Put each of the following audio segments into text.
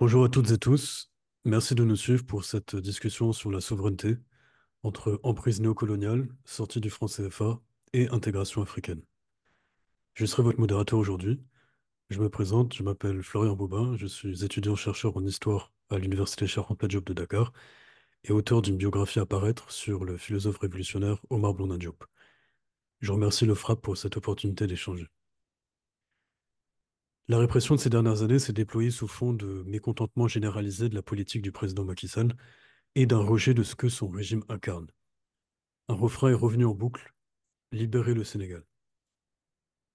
Bonjour à toutes et tous. Merci de nous suivre pour cette discussion sur la souveraineté entre emprise néocoloniale, sortie du franc CFA et intégration africaine. Je serai votre modérateur aujourd'hui. Je me présente, je m'appelle Florian Bobin, je suis étudiant-chercheur en histoire à l'Université Cheikh Anta Diop de Dakar et auteur d'une biographie à paraître sur le philosophe révolutionnaire Omar Blondin Diop. Je remercie le FRAPP pour cette opportunité d'échanger. La répression de ces dernières années s'est déployée sous fond de mécontentement généralisé de la politique du président Macky Sall et d'un rejet de ce que son régime incarne. Un refrain est revenu en boucle: libérer le Sénégal.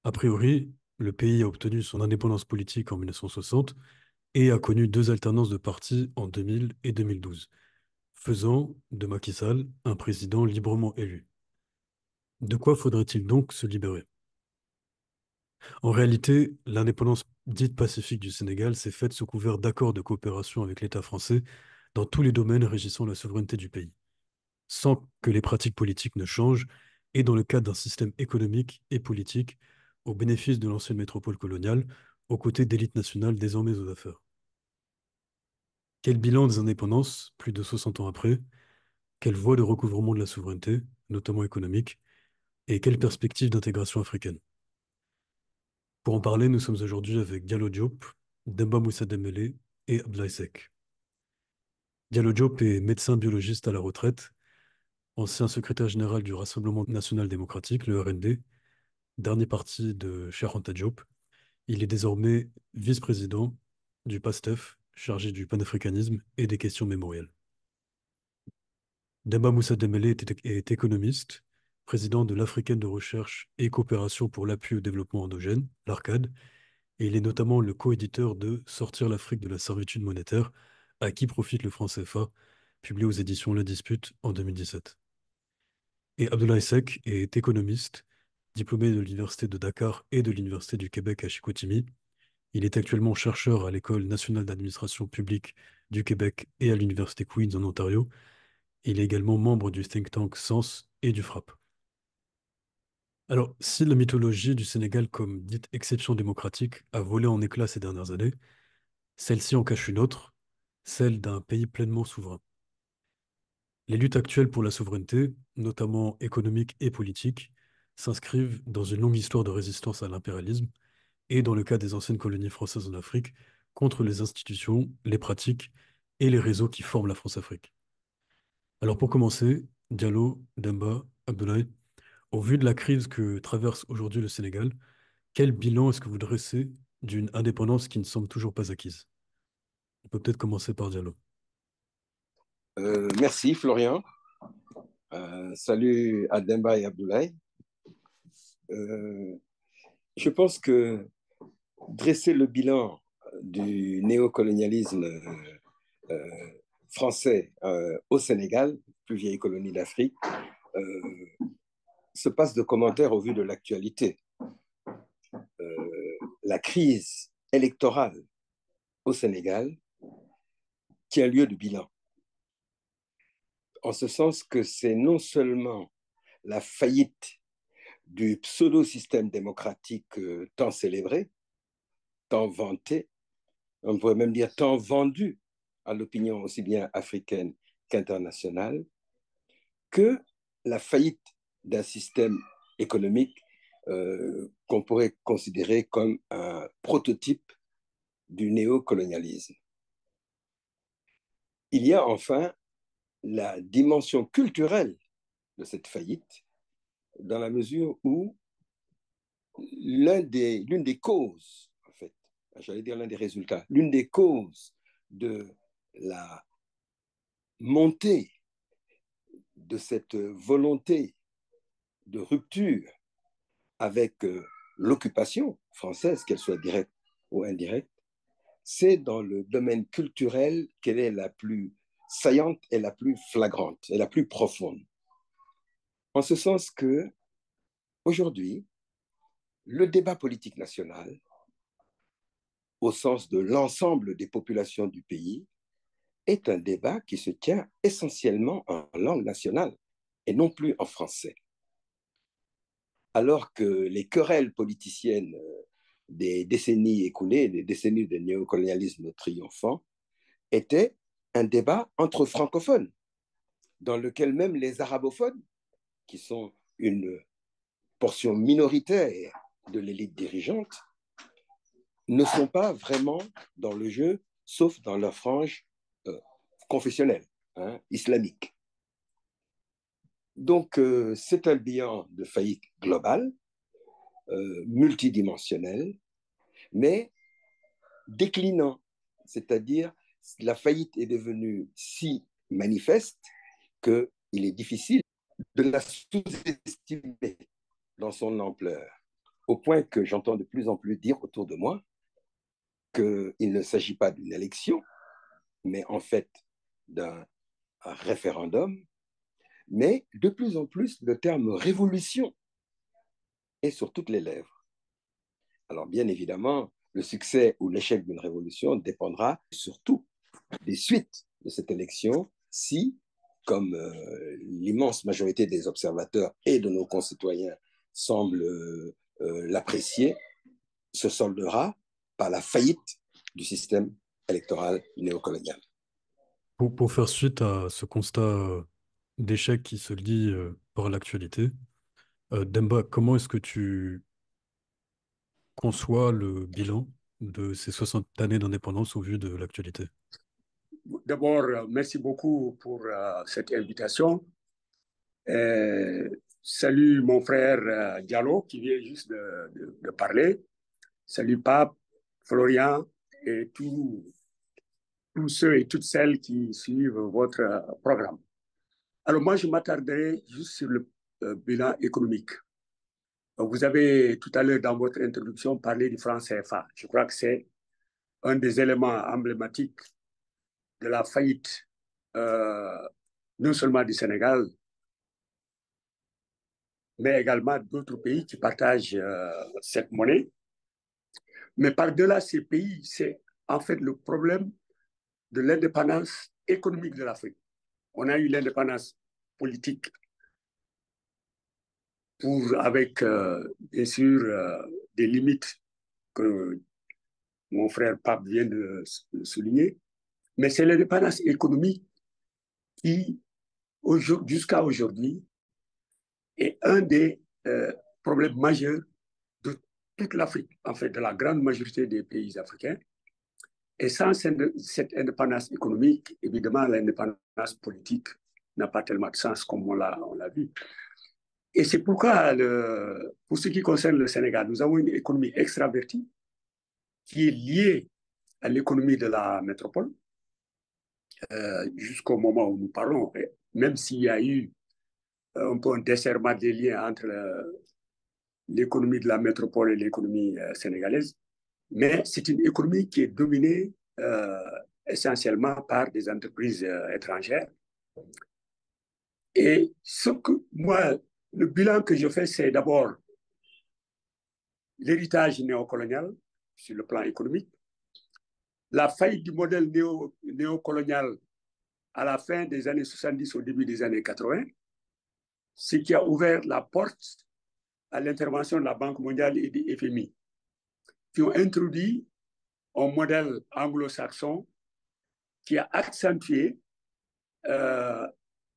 A priori, le pays a obtenu son indépendance politique en 1960 et a connu deux alternances de partis en 2000 et 2012, faisant de Macky Sall un président librement élu. De quoi faudrait-il donc se libérer? En réalité, l'indépendance dite pacifique du Sénégal s'est faite sous couvert d'accords de coopération avec l'État français dans tous les domaines régissant la souveraineté du pays, sans que les pratiques politiques ne changent, et dans le cadre d'un système économique et politique au bénéfice de l'ancienne métropole coloniale, aux côtés d'élites nationales désormais aux affaires. Quel bilan des indépendances, plus de 60 ans après? Quelle voie de recouvrement de la souveraineté, notamment économique? Et quelle perspective d'intégration africaine? Pour en parler, nous sommes aujourd'hui avec Diallo Diop, Demba Moussa Dembélé et Abdoulaye Seck. Diallo Diop est médecin biologiste à la retraite, ancien secrétaire général du Rassemblement national démocratique, le RND, dernier parti de Cheikh Anta Diop. Il est désormais vice-président du PASTEF, chargé du panafricanisme et des questions mémorielles. Demba Moussa Dembélé est économiste, président de l'Africaine de recherche et coopération pour l'appui au développement endogène, l'ARCAD, et il est notamment le co-éditeur de Sortir l'Afrique de la servitude monétaire, à qui profite le franc CFA, publié aux éditions La Dispute en 2017. Et Abdoulaye Seck est économiste, diplômé de l'Université de Dakar et de l'Université du Québec à Chicoutimi. Il est actuellement chercheur à l'École nationale d'administration publique du Québec et à l'Université Queen's en Ontario. Il est également membre du think tank Sens et du FRAPP. Alors, si la mythologie du Sénégal comme dite exception démocratique a volé en éclats ces dernières années, celle-ci en cache une autre, celle d'un pays pleinement souverain. Les luttes actuelles pour la souveraineté, notamment économique et politique, s'inscrivent dans une longue histoire de résistance à l'impérialisme et dans le cas des anciennes colonies françaises en Afrique, contre les institutions, les pratiques et les réseaux qui forment la France-Afrique. Alors pour commencer, Diallo, Demba, Abdoulaye, au vu de la crise que traverse aujourd'hui le Sénégal, quel bilan est-ce que vous dressez d'une indépendance qui ne semble toujours pas acquise? On peut peut-être commencer par Diallo. Merci Florian. Salut à Demba et Abdoulaye. Euh, je pense que dresser le bilan du néocolonialisme euh, français au Sénégal, plus vieille colonie d'Afrique, euh, se passe de commentaires au vu de l'actualité. La crise électorale au Sénégal tient lieu de bilan, en ce sens que c'est non seulement la faillite du pseudo-système démocratique tant célébré, tant vanté, on pourrait même dire tant vendu à l'opinion aussi bien africaine qu'internationale, que la faillite d'un système économique qu'on pourrait considérer comme un prototype du néocolonialisme. Il y a enfin la dimension culturelle de cette faillite, dans la mesure où l'une des causes, en fait, j'allais dire l'un des résultats, l'une des causes de la montée de cette volonté de rupture avec l'occupation française, qu'elle soit directe ou indirecte, c'est dans le domaine culturel qu'elle est la plus saillante et la plus flagrante et la plus profonde. En ce sens que, aujourd'hui, le débat politique national, au sens de l'ensemble des populations du pays, est un débat qui se tient essentiellement en langue nationale et non plus en français. Alors que les querelles politiciennes des décennies écoulées, des décennies de néocolonialisme triomphant, était un débat entre francophones, dans lequel même les arabophones, qui sont une portion minoritaire de l'élite dirigeante, ne sont pas vraiment dans le jeu, sauf dans leur frange confessionnelle, islamique. Donc, c'est un bilan de faillite globale, multidimensionnel, mais déclinant, c'est-à-dire la faillite est devenue si manifeste qu'il est difficile de la sous-estimer dans son ampleur, au point que j'entends de plus en plus dire autour de moi qu'il ne s'agit pas d'une élection, mais en fait d'un référendum, mais de plus en plus le terme révolution est sur toutes les lèvres. Alors bien évidemment, le succès ou l'échec d'une révolution dépendra surtout des suites de cette élection si, comme l'immense majorité des observateurs et de nos concitoyens semblent l'apprécier, se soldera par la faillite du système électoral néocolonial. Pour faire suite à ce constat d'échec qui se lie par l'actualité, Demba, comment est-ce que tu conçois le bilan de ces 60 années d'indépendance au vu de l'actualité? D'abord, merci beaucoup pour cette invitation. Salut mon frère Diallo qui vient juste de parler. Salut Pape, Florian et tous ceux et toutes celles qui suivent votre programme. Alors moi, je m'attarderai juste sur le bilan économique. Vous avez tout à l'heure dans votre introduction parlé du franc CFA. Je crois que c'est un des éléments emblématiques de la faillite non seulement du Sénégal, mais également d'autres pays qui partagent cette monnaie. Mais par-delà ces pays, c'est en fait le problème de l'indépendance économique de l'Afrique. On a eu l'indépendance politique avec, bien sûr, des limites que mon frère Pape vient de souligner, mais c'est l'indépendance économique qui, jusqu'à aujourd'hui, est un des problèmes majeurs de toute l'Afrique, en fait, de la grande majorité des pays africains. Et sans cette indépendance économique, évidemment, l'indépendance politique n'a pas tellement de sens comme on l'a vu. Et c'est pourquoi, pour ce qui concerne le Sénégal, nous avons une économie extravertie qui est liée à l'économie de la métropole jusqu'au moment où nous parlons. Et même s'il y a eu un peu un desserrement des liens entre l'économie de la métropole et l'économie sénégalaise, mais c'est une économie qui est dominée essentiellement par des entreprises étrangères. Et ce que moi, le bilan que je fais, c'est d'abord l'héritage néocolonial sur le plan économique, la faillite du modèle néocolonial à la fin des années 70, au début des années 80, ce qui a ouvert la porte à l'intervention de la Banque mondiale et du FMI, qui ont introduit un modèle anglo-saxon qui a accentué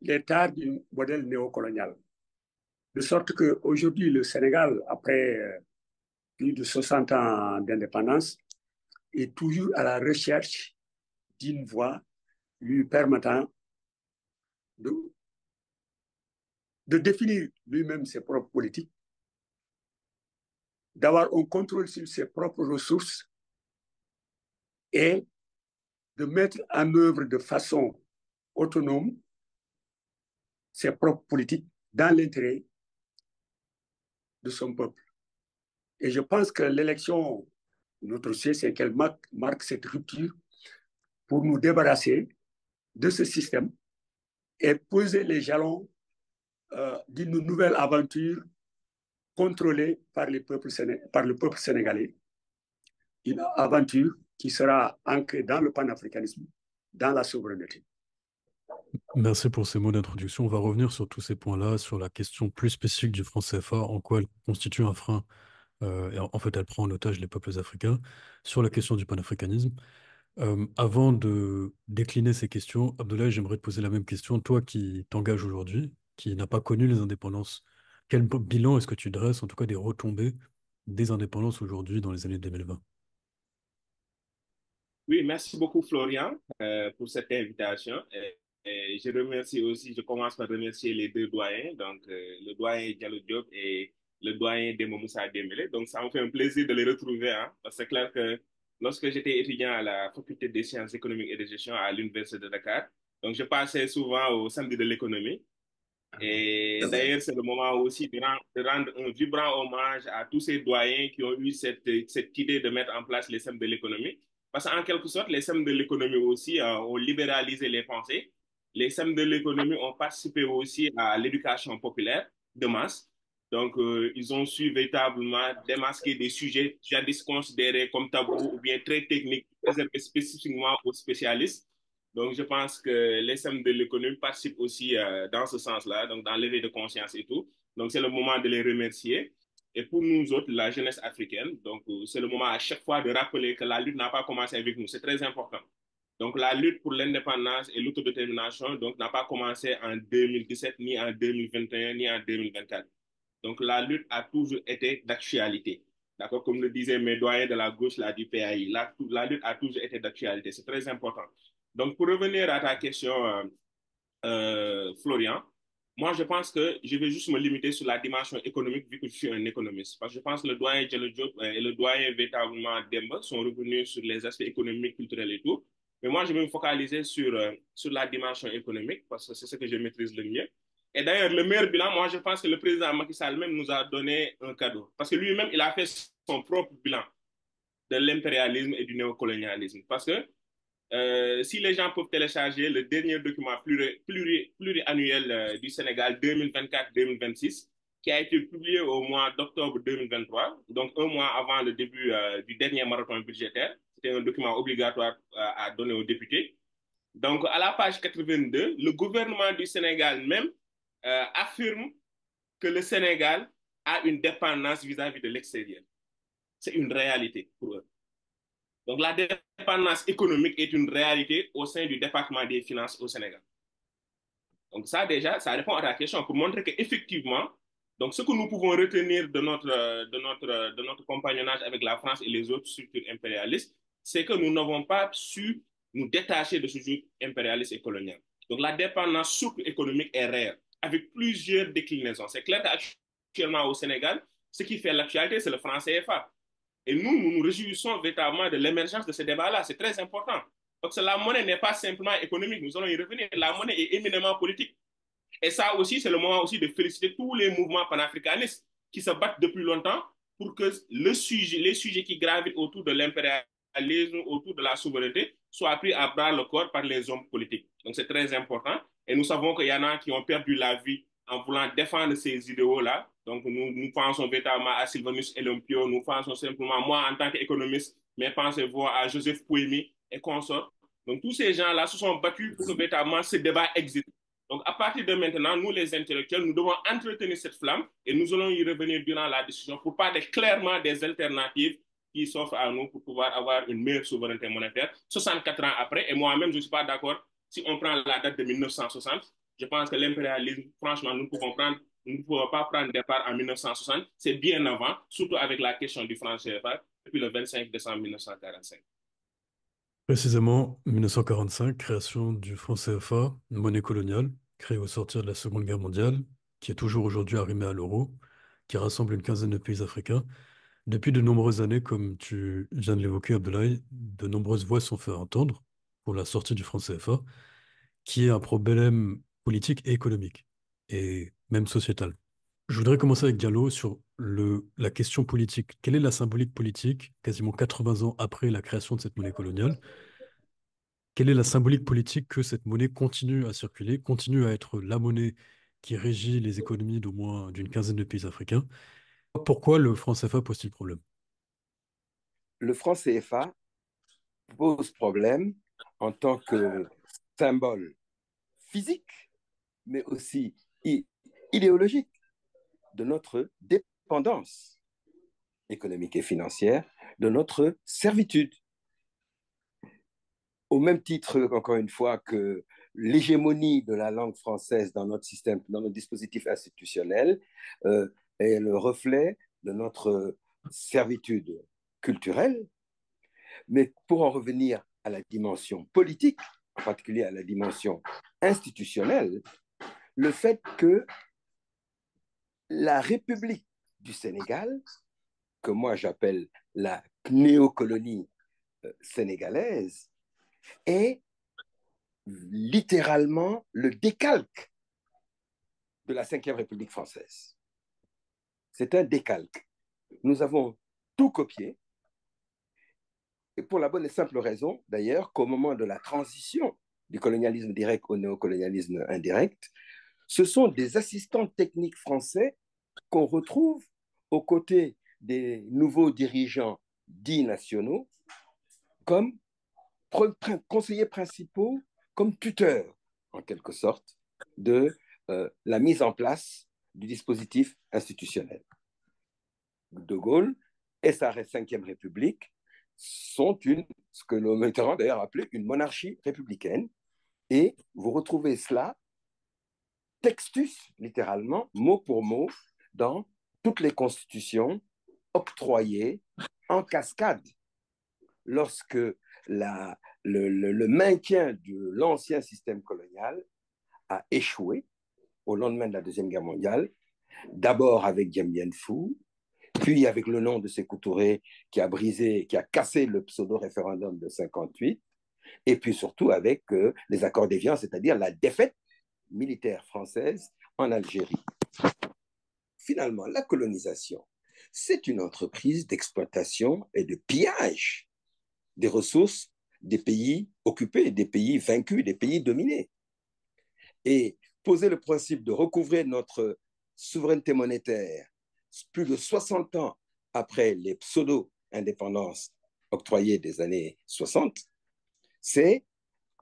l'état du modèle néocolonial. De sorte qu'aujourd'hui, le Sénégal, après plus de 60 ans d'indépendance, est toujours à la recherche d'une voie lui permettant de définir lui-même ses propres politiques, d'avoir un contrôle sur ses propres ressources et de mettre en œuvre de façon autonome ses propres politiques dans l'intérêt de son peuple. Et je pense que l'élection, notre souhait, c'est qu'elle marque cette rupture pour nous débarrasser de ce système et poser les jalons d'une nouvelle aventure contrôlée par le peuple sénégalais. Une aventure qui sera ancrée dans le panafricanisme, dans la souveraineté. Merci pour ces mots d'introduction. On va revenir sur tous ces points-là, sur la question plus spécifique du franc CFA, en quoi elle constitue un frein, et en fait elle prend en otage les peuples africains, sur la question du panafricanisme. Avant de décliner ces questions, Abdoulaye, j'aimerais te poser la même question. Toi qui t'engages aujourd'hui, qui n'a pas connu les indépendances, quel bilan est-ce que tu dresses, en tout cas des retombées des indépendances aujourd'hui dans les années 2020? Oui, merci beaucoup Florian pour cette invitation. Et je remercie aussi, je commence par remercier les deux doyens, donc le doyen Diallo Diop et le doyen Demo Moussa Dembélé. Donc ça me fait un plaisir de les retrouver, hein, parce que c'est clair que lorsque j'étais étudiant à la faculté des sciences économiques et de gestion à l'université de Dakar, donc je passais souvent au samedi de l'économie. Et d'ailleurs, c'est le moment aussi de rendre un vibrant hommage à tous ces doyens qui ont eu cette idée de mettre en place les SEM de l'économie. Parce qu'en quelque sorte, les SEM de l'économie aussi ont libéralisé les pensées. Les SEM de l'économie ont participé aussi à l'éducation populaire de masse. Donc, ils ont su véritablement démasquer des sujets jadis considérés comme tabous ou bien très techniques, réservés spécifiquement aux spécialistes. Donc, je pense que les SEM de l'économie participent aussi dans ce sens-là, donc dans l'éveil de conscience et tout. Donc, c'est le moment de les remercier. Et pour nous autres, la jeunesse africaine, donc c'est le moment à chaque fois de rappeler que la lutte n'a pas commencé avec nous. C'est très important. Donc, la lutte pour l'indépendance et l'autodétermination donc n'a pas commencé en 2017, ni en 2021, ni en 2024. Donc, la lutte a toujours été d'actualité. D'accord? Comme le disaient mes doyens de la gauche, là, du PAI, la lutte a toujours été d'actualité. C'est très important. Donc, pour revenir à ta question, Florian, moi, je pense que je vais juste me limiter sur la dimension économique vu que je suis un économiste. Parce que je pense que le doyen Diallo Diop et le doyen véritablement Demba sont revenus sur les aspects économiques, culturels et tout. Mais moi, je vais me focaliser sur la dimension économique parce que c'est ce que je maîtrise le mieux. Et d'ailleurs, le meilleur bilan, moi, je pense que le président Macky Sall même nous a donné un cadeau. Parce que lui-même, il a fait son propre bilan de l'impérialisme et du néocolonialisme. Parce que si les gens peuvent télécharger le dernier document pluriannuel du Sénégal 2024-2026, qui a été publié au mois d'octobre 2023, donc un mois avant le début du dernier marathon budgétaire. C'était un document obligatoire à donner aux députés. Donc, à la page 82, le gouvernement du Sénégal même affirme que le Sénégal a une dépendance vis-à-vis de l'extérieur. C'est une réalité pour eux. Donc, la dépendance économique est une réalité au sein du département des finances au Sénégal. Donc, ça, déjà, ça répond à ta question pour montrer qu'effectivement, donc, ce que nous pouvons retenir de notre compagnonnage avec la France et les autres structures impérialistes, c'est que nous n'avons pas su nous détacher de ce jeu impérialiste et colonial. Donc, la dépendance surtout économique est rare, avec plusieurs déclinaisons. C'est clair qu'actuellement au Sénégal, ce qui fait l'actualité, c'est le franc CFA. Et nous nous réjouissons véritablement de l'émergence de ce débat-là. C'est très important. Donc, la monnaie n'est pas simplement économique. Nous allons y revenir. La monnaie est éminemment politique. Et ça aussi, c'est le moment aussi de féliciter tous les mouvements panafricanistes qui se battent depuis longtemps pour que les sujets qui gravitent autour de l'impérialisme, autour de la souveraineté, soient pris à bras le corps par les hommes politiques. Donc, c'est très important. Et nous savons qu'il y en a qui ont perdu la vie en voulant défendre ces idéaux-là. Donc, nous pensons véritablement à Sylvanus Olympio, nous pensons simplement, moi, en tant qu'économiste, mais pensez-vous à Joseph Pouemi et consorts. Donc, tous ces gens-là se sont battus pour que véritablement ce débat existe. Donc, à partir de maintenant, nous, les intellectuels, nous devons entretenir cette flamme et nous allons y revenir durant la discussion pour parler clairement des alternatives qui s'offrent à nous pour pouvoir avoir une meilleure souveraineté monétaire 64 ans après. Et moi-même, je ne suis pas d'accord si on prend la date de 1960. Je pense que l'impérialisme, franchement, nous ne pouvons pas prendre départ en 1960. C'est bien avant, surtout avec la question du franc CFA depuis le 25 décembre 1945. Précisément, 1945, création du franc CFA, une monnaie coloniale, créée au sortir de la Seconde Guerre mondiale, qui est toujours aujourd'hui arrimée à l'euro, qui rassemble une quinzaine de pays africains. Depuis de nombreuses années, comme tu viens de l'évoquer, Abdoulaye, de nombreuses voix sont fait entendre pour la sortie du franc CFA, qui est un problème politique et économique, et même sociétal. Je voudrais commencer avec Diallo sur la question politique. Quelle est la symbolique politique, quasiment 80 ans après la création de cette monnaie coloniale? Quelle est la symbolique politique que cette monnaie continue à circuler, continue à être la monnaie qui régit les économies d'au moins d'une quinzaine de pays africains? Pourquoi le franc CFA pose-t-il problème? Le franc CFA pose problème en tant que symbole physique, mais aussi idéologique de notre dépendance économique et financière, de notre servitude. au même titre, encore une fois, que l'hégémonie de la langue française dans notre système, dans notre dispositif institutionnel, est le reflet de notre servitude culturelle. Mais pour en revenir à la dimension politique, en particulier à la dimension institutionnelle, le fait que la République du Sénégal, que moi j'appelle la néocolonie sénégalaise, est littéralement le décalque de la Ve République française. C'est un décalque. Nous avons tout copié, et pour la bonne et simple raison, d'ailleurs, qu'au moment de la transition du colonialisme direct au néocolonialisme indirect, ce sont des assistants techniques français qu'on retrouve aux côtés des nouveaux dirigeants dits nationaux comme conseillers principaux, comme tuteurs, en quelque sorte, de la mise en place du dispositif institutionnel. De Gaulle et sa Ve République sont ce que le Mitterrand d'ailleurs appelé une monarchie républicaine. Et vous retrouvez cela, textus, littéralement, mot pour mot, dans toutes les constitutions octroyées en cascade lorsque le maintien de l'ancien système colonial a échoué au lendemain de la Deuxième Guerre mondiale, d'abord avec Dien Bien Phu, puis avec le nom de Sékou Touré qui a brisé, qui a cassé le pseudo-référendum de 58, et puis surtout avec les accords d'Évian, c'est-à-dire la défaite militaire française en Algérie. Finalement, la colonisation, c'est une entreprise d'exploitation et de pillage des ressources des pays occupés, des pays vaincus, des pays dominés. Et poser le principe de recouvrer notre souveraineté monétaire plus de 60 ans après les pseudo-indépendances octroyées des années 60, c'est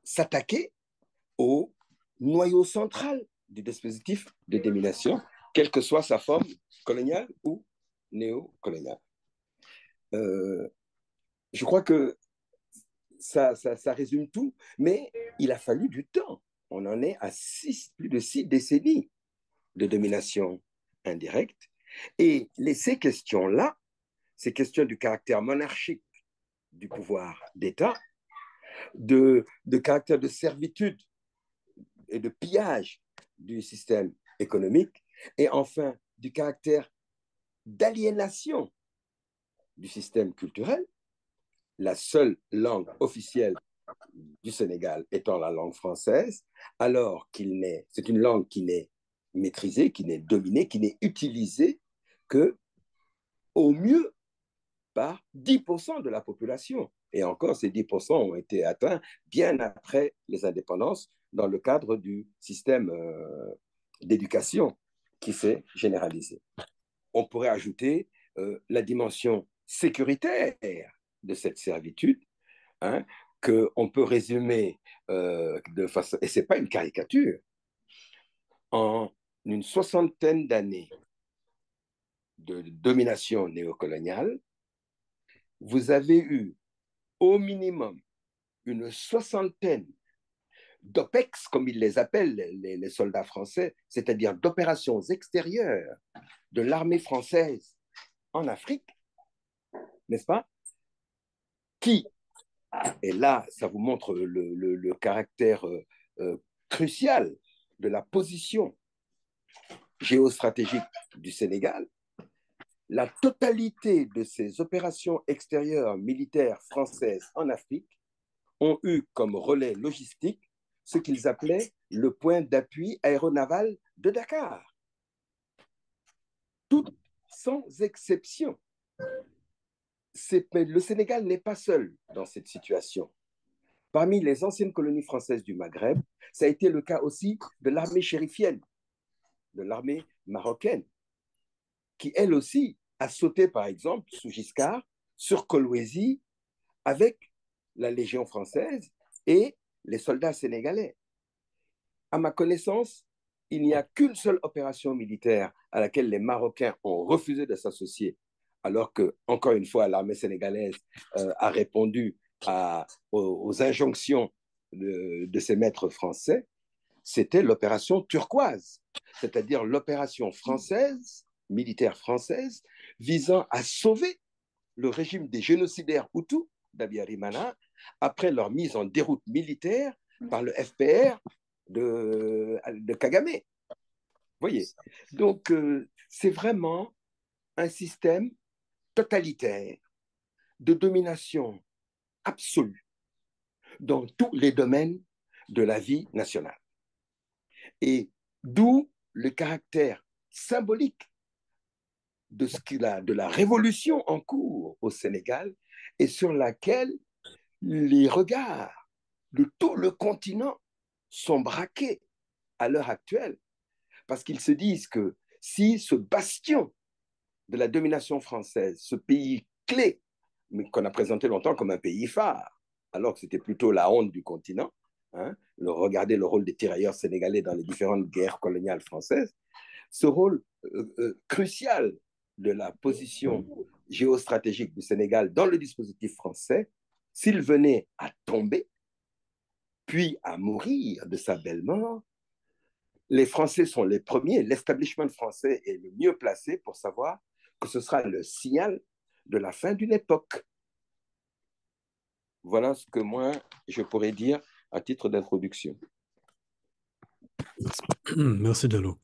s'attaquer au noyau central du dispositif de domination, quelle que soit sa forme coloniale ou néocoloniale. Je crois que ça résume tout, mais il a fallu du temps. On en est à plus de 6 décennies de domination indirecte. Et ces questions-là, ces questions du caractère monarchique du pouvoir d'État, de caractère de servitude et de pillage du système économique, et enfin du caractère d'aliénation du système culturel, la seule langue officielle du Sénégal étant la langue française, alors c'est une langue qui n'est maîtrisée, qui n'est dominée, qui n'est utilisée que au mieux par 10% de la population. Et encore, ces 10% ont été atteints bien après les indépendances dans le cadre du système d'éducation qui s'est généralisé. On pourrait ajouter la dimension sécuritaire de cette servitude, hein, qu'on peut résumer de façon, et ce n'est pas une caricature, en une soixantaine d'années de domination néocoloniale, vous avez eu au minimum une soixantaine d'OPEX, comme ils les appellent les soldats français, c'est-à-dire d'opérations extérieures de l'armée française en Afrique, n'est-ce pas? Qui, et là, ça vous montre le caractère crucial de la position géostratégique du Sénégal, la totalité de ces opérations extérieures militaires françaises en Afrique ont eu comme relais logistique ce qu'ils appelaient le point d'appui aéronaval de Dakar. Tout sans exception. Le Sénégal n'est pas seul dans cette situation. Parmi les anciennes colonies françaises du Maghreb, ça a été le cas aussi de l'armée chérifienne, de l'armée marocaine, qui elle aussi a sauté, par exemple, sous Giscard, sur Kolwezi, avec la Légion française et les soldats sénégalais. À ma connaissance, il n'y a qu'une seule opération militaire à laquelle les Marocains ont refusé de s'associer, alors que, encore une fois, l'armée sénégalaise a répondu aux injonctions de ces maîtres français, c'était l'opération turquoise, c'est-à-dire l'opération française, militaire française, visant à sauver le régime des génocidaires Hutus d'Abiyarimana après leur mise en déroute militaire par le FPR de Kagame. Vous voyez? Donc, c'est vraiment un système totalitaire de domination absolue dans tous les domaines de la vie nationale. Et d'où le caractère symbolique de la révolution en cours au Sénégal et sur laquelle les regards de tout le continent sont braqués à l'heure actuelle, parce qu'ils se disent que si ce bastion de la domination française, ce pays clé, mais qu'on a présenté longtemps comme un pays phare, alors que c'était plutôt la honte du continent, hein, regardez le rôle des tirailleurs sénégalais dans les différentes guerres coloniales françaises, ce rôle crucial de la position géostratégique du Sénégal dans le dispositif français, s'il venait à tomber, puis à mourir de sa belle mort, les Français sont les premiers, l'establishment français est le mieux placé pour savoir que ce sera le signal de la fin d'une époque. Voilà ce que moi, je pourrais dire à titre d'introduction. Merci Diallo.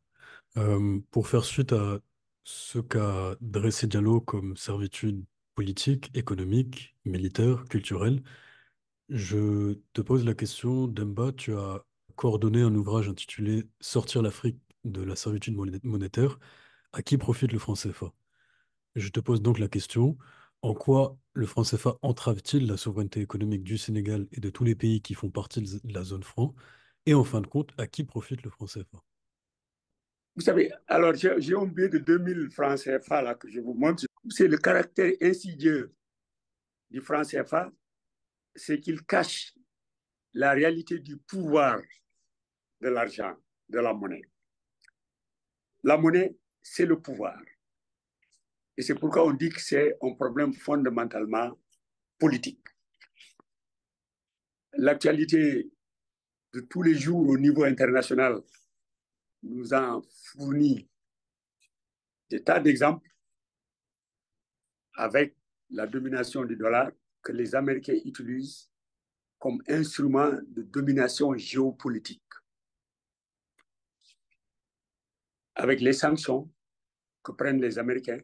Pour faire suite à ce qu'a dressé Diallo comme servitude politique, économique, militaire, culturelle, je te pose la question, Demba, tu as coordonné un ouvrage intitulé Sortir l'Afrique de la servitude monétaire, à qui profite le franc CFA? Je te pose donc la question, en quoi le franc CFA entrave-t-il la souveraineté économique du Sénégal et de tous les pays qui font partie de la zone franc? Et en fin de compte, à qui profite le franc CFA? Vous savez, alors j'ai un billet de 2000 francs CFA là, que je vous montre. C'est le caractère insidieux du franc CFA, c'est qu'il cache la réalité du pouvoir de l'argent, de la monnaie. La monnaie, c'est le pouvoir. Et c'est pourquoi on dit que c'est un problème fondamentalement politique. L'actualité de tous les jours au niveau international nous a fourni des tas d'exemples avec la domination du dollar que les Américains utilisent comme instrument de domination géopolitique. Avec les sanctions que prennent les Américains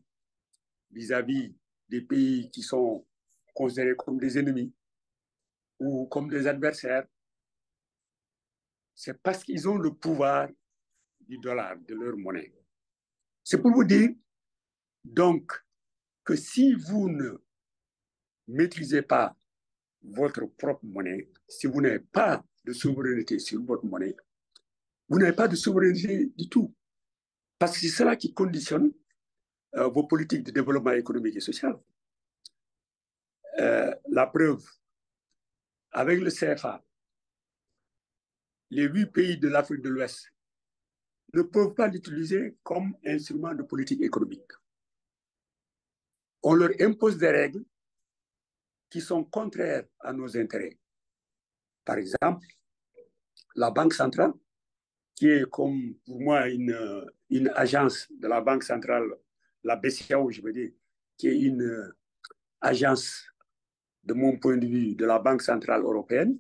vis-à-vis des pays qui sont considérés comme des ennemis ou comme des adversaires, c'est parce qu'ils ont le pouvoir du dollar, de leur monnaie. C'est pour vous dire, donc, que si vous ne maîtrisez pas votre propre monnaie, si vous n'avez pas de souveraineté sur votre monnaie, vous n'avez pas de souveraineté du tout. Parce que c'est cela qui conditionne vos politiques de développement économique et social. La preuve, avec le CFA, les 8 pays de l'Afrique de l'Ouest ne peuvent pas l'utiliser comme instrument de politique économique. On leur impose des règles qui sont contraires à nos intérêts. Par exemple, la Banque centrale, qui est comme pour moi une agence de la Banque centrale, la BCAO, je veux dire, qui est une agence, de mon point de vue, de la Banque centrale européenne,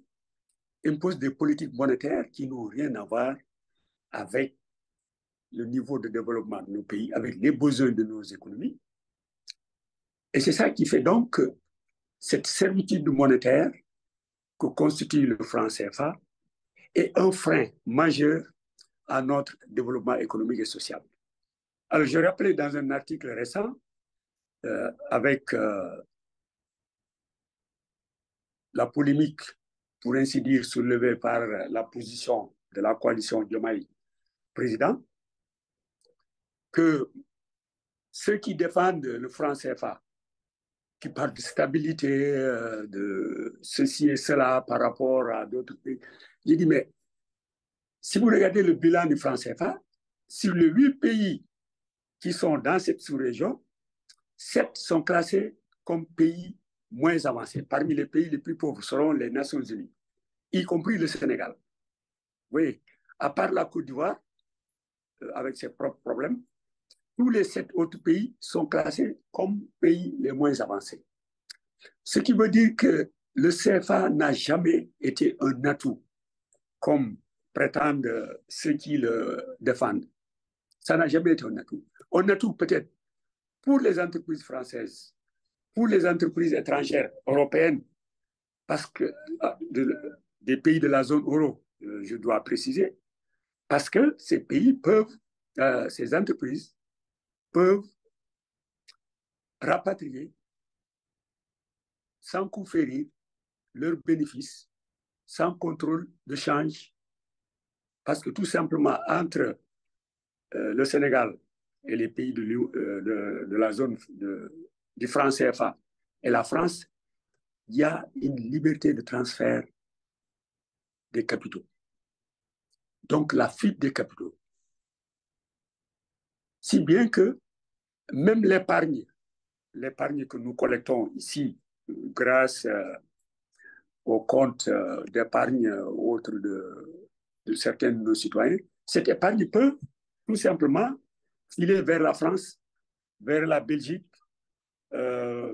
impose des politiques monétaires qui n'ont rien à voir avec le niveau de développement de nos pays, avec les besoins de nos économies. Et c'est ça qui fait donc que cette servitude monétaire que constitue le franc CFA est un frein majeur à notre développement économique et social. Alors, je rappelais dans un article récent avec la polémique, pour ainsi dire, soulevée par la position de la coalition Diomaye président, que ceux qui défendent le franc CFA, qui parlent de stabilité, de ceci et cela par rapport à d'autres pays, j'ai dit, mais si vous regardez le bilan du franc CFA, sur les 8 pays qui sont dans cette sous-région, 7 sont classés comme pays moins avancés, parmi les pays les plus pauvres, selon les Nations Unies, y compris le Sénégal. Vous voyez, à part la Côte d'Ivoire, avec ses propres problèmes, tous les 7 autres pays sont classés comme pays les moins avancés. Ce qui veut dire que le CFA n'a jamais été un atout, comme prétendent ceux qui le défendent. Ça n'a jamais été un atout. Un atout peut-être pour les entreprises françaises, pour les entreprises étrangères européennes, parce que des pays de la zone euro, je dois préciser, parce que ces pays peuvent, ces entreprises peuvent rapatrier sans coup férir leurs bénéfices, sans contrôle de change, parce que tout simplement entre le Sénégal et les pays de la zone du franc CFA et la France, il y a une liberté de transfert des capitaux. Donc la fuite des capitaux. Si bien que même l'épargne que nous collectons ici grâce aux comptes d'épargne autres de certains de nos citoyens, cette épargne peut tout simplement filer vers la France, vers la Belgique, vers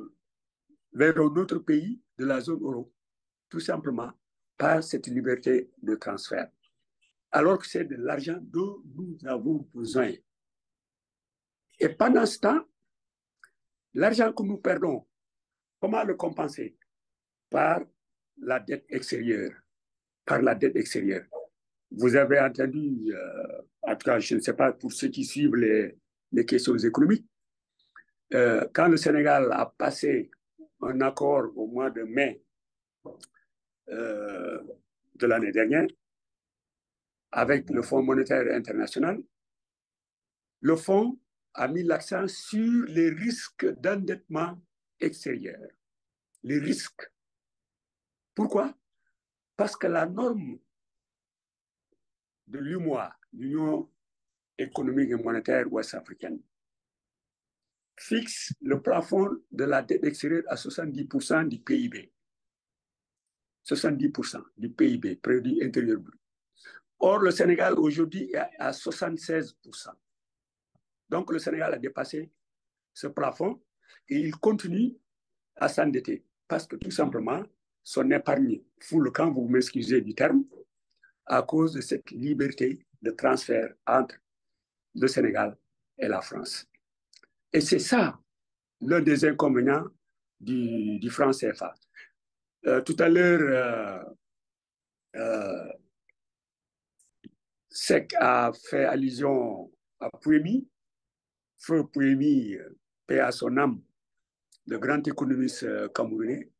un autre pays de la zone euro, tout simplement par cette liberté de transfert. Alors que c'est de l'argent dont nous avons besoin. Et pendant ce temps, l'argent que nous perdons, comment le compenser? Par la dette extérieure. Par la dette extérieure. Vous avez entendu, en tout cas, je ne sais pas pour ceux qui suivent les questions économiques, quand le Sénégal a passé un accord au mois de mai de l'année dernière avec le Fonds monétaire international, le fonds a mis l'accent sur les risques d'endettement extérieur. Les risques. Pourquoi? Parce que la norme de l'UMOA, l'Union économique et monétaire ouest-africaine, fixe le plafond de la dette extérieure à 70% du PIB. 70% du PIB, produit intérieur brut. Or, le Sénégal aujourd'hui est à 76%. Donc, le Sénégal a dépassé ce plafond et il continue à s'endetter parce que tout simplement, son épargne fout le camp, vous m'excusez du terme, à cause de cette liberté de transfert entre le Sénégal et la France. Et c'est ça l'un des inconvénients du franc CFA. Tout à l'heure, Sec a fait allusion à Pouémy, Feu Pouémy, paix à son âme, le grand économiste camerounais,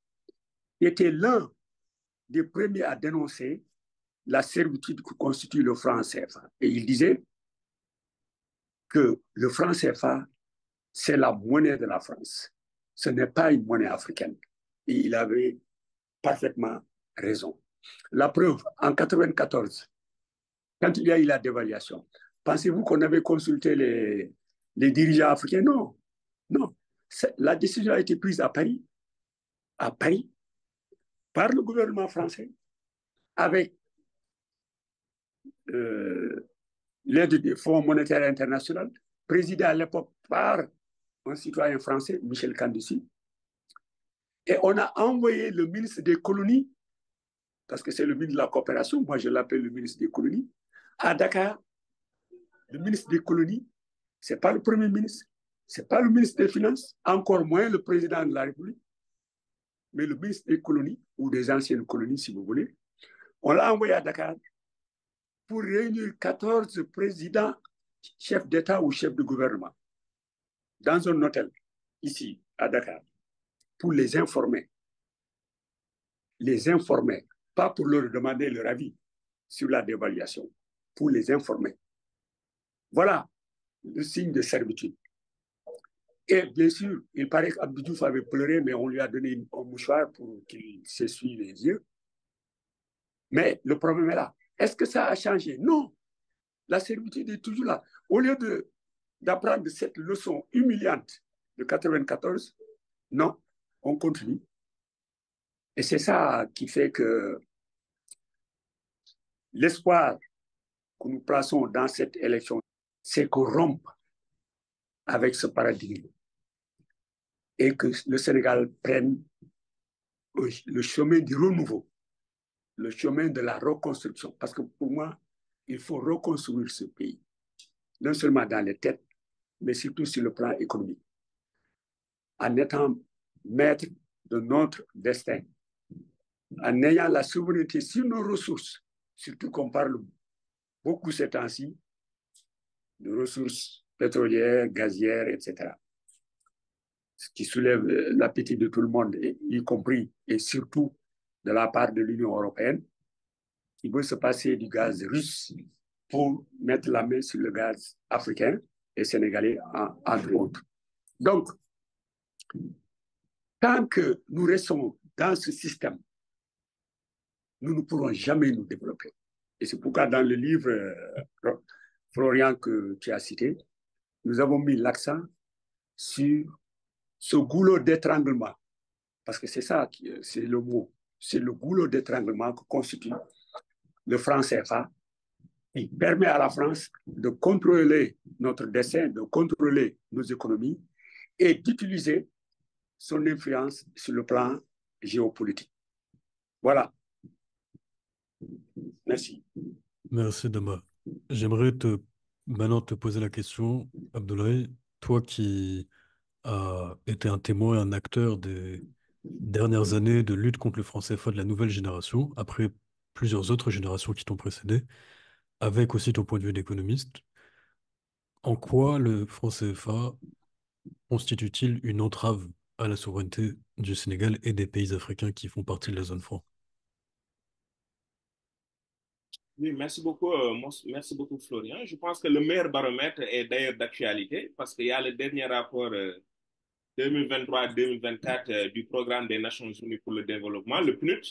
qui était l'un des premiers à dénoncer la servitude que constitue le franc CFA. Et il disait que le franc CFA, c'est la monnaie de la France. Ce n'est pas une monnaie africaine. Et il avait parfaitement raison. La preuve, en 1994, quand il y a eu la dévaluation, pensez-vous qu'on avait consulté les dirigeants africains? Non, non. La décision a été prise à Paris, par le gouvernement français, avec l'aide du Fonds monétaire international, présidé à l'époque par un citoyen français, Michel Canduci. Et on a envoyé le ministre des colonies, parce que c'est le ministre de la coopération, moi je l'appelle le ministre des colonies, à Dakar. Le ministre des colonies, ce n'est pas le premier ministre, ce n'est pas le ministre des Finances, encore moins le président de la République, mais le ministre des colonies, ou des anciennes colonies si vous voulez. On l'a envoyé à Dakar pour réunir 14 présidents, chefs d'État ou chefs de gouvernement, dans un hôtel, ici, à Dakar, pour les informer. Les informer, pas pour leur demander leur avis sur la dévaluation, pour les informer. Voilà le signe de servitude. Et bien sûr, il paraît qu'Abdou Diouf avait pleuré, mais on lui a donné un mouchoir pour qu'il s'essuie les yeux. Mais le problème est là. Est-ce que ça a changé? Non. La servitude est toujours là. Au lieu d'apprendre cette leçon humiliante de 1994, non, on continue Et c'est ça qui fait que l'espoir que nous plaçons dans cette élection, c'est qu'on rompe avec ce paradigme et que le Sénégal prenne le chemin du renouveau, le chemin de la reconstruction. Parce que pour moi, il faut reconstruire ce pays, non seulement dans les têtes, mais surtout sur le plan économique, en étant maître de notre destin, en ayant la souveraineté sur nos ressources, surtout qu'on parle beaucoup ces temps-ci de ressources pétrolières, gazières, etc. Ce qui soulève l'appétit de tout le monde, y compris et surtout de la part de l'Union européenne, qui veut se passer du gaz russe pour mettre la main sur le gaz africain et sénégalais, entre autres. Donc, tant que nous restons dans ce système, nous ne pourrons jamais nous développer. Et c'est pourquoi dans le livre, Florian, que tu as cité, nous avons mis l'accent sur ce goulot d'étranglement. Parce que c'est ça, c'est le mot. C'est le goulot d'étranglement que constitue le franc CFA, qui permet à la France de contrôler notre destin, de contrôler nos économies et d'utiliser son influence sur le plan géopolitique. Voilà. Merci. Merci, Dama. J'aimerais maintenant te poser la question, Abdoulaye, toi qui as été un témoin et un acteur des dernières années de lutte contre le franc CFA de la nouvelle génération, après plusieurs autres générations qui t'ont précédé, avec aussi ton point de vue d'économiste, en quoi le franc CFA constitue-t-il une entrave à la souveraineté du Sénégal et des pays africains qui font partie de la zone franc? Oui, merci beaucoup, Florian. Je pense que le meilleur baromètre est d'ailleurs d'actualité parce qu'il y a le dernier rapport 2023-2024 du Programme des Nations Unies pour le développement, le PNUD.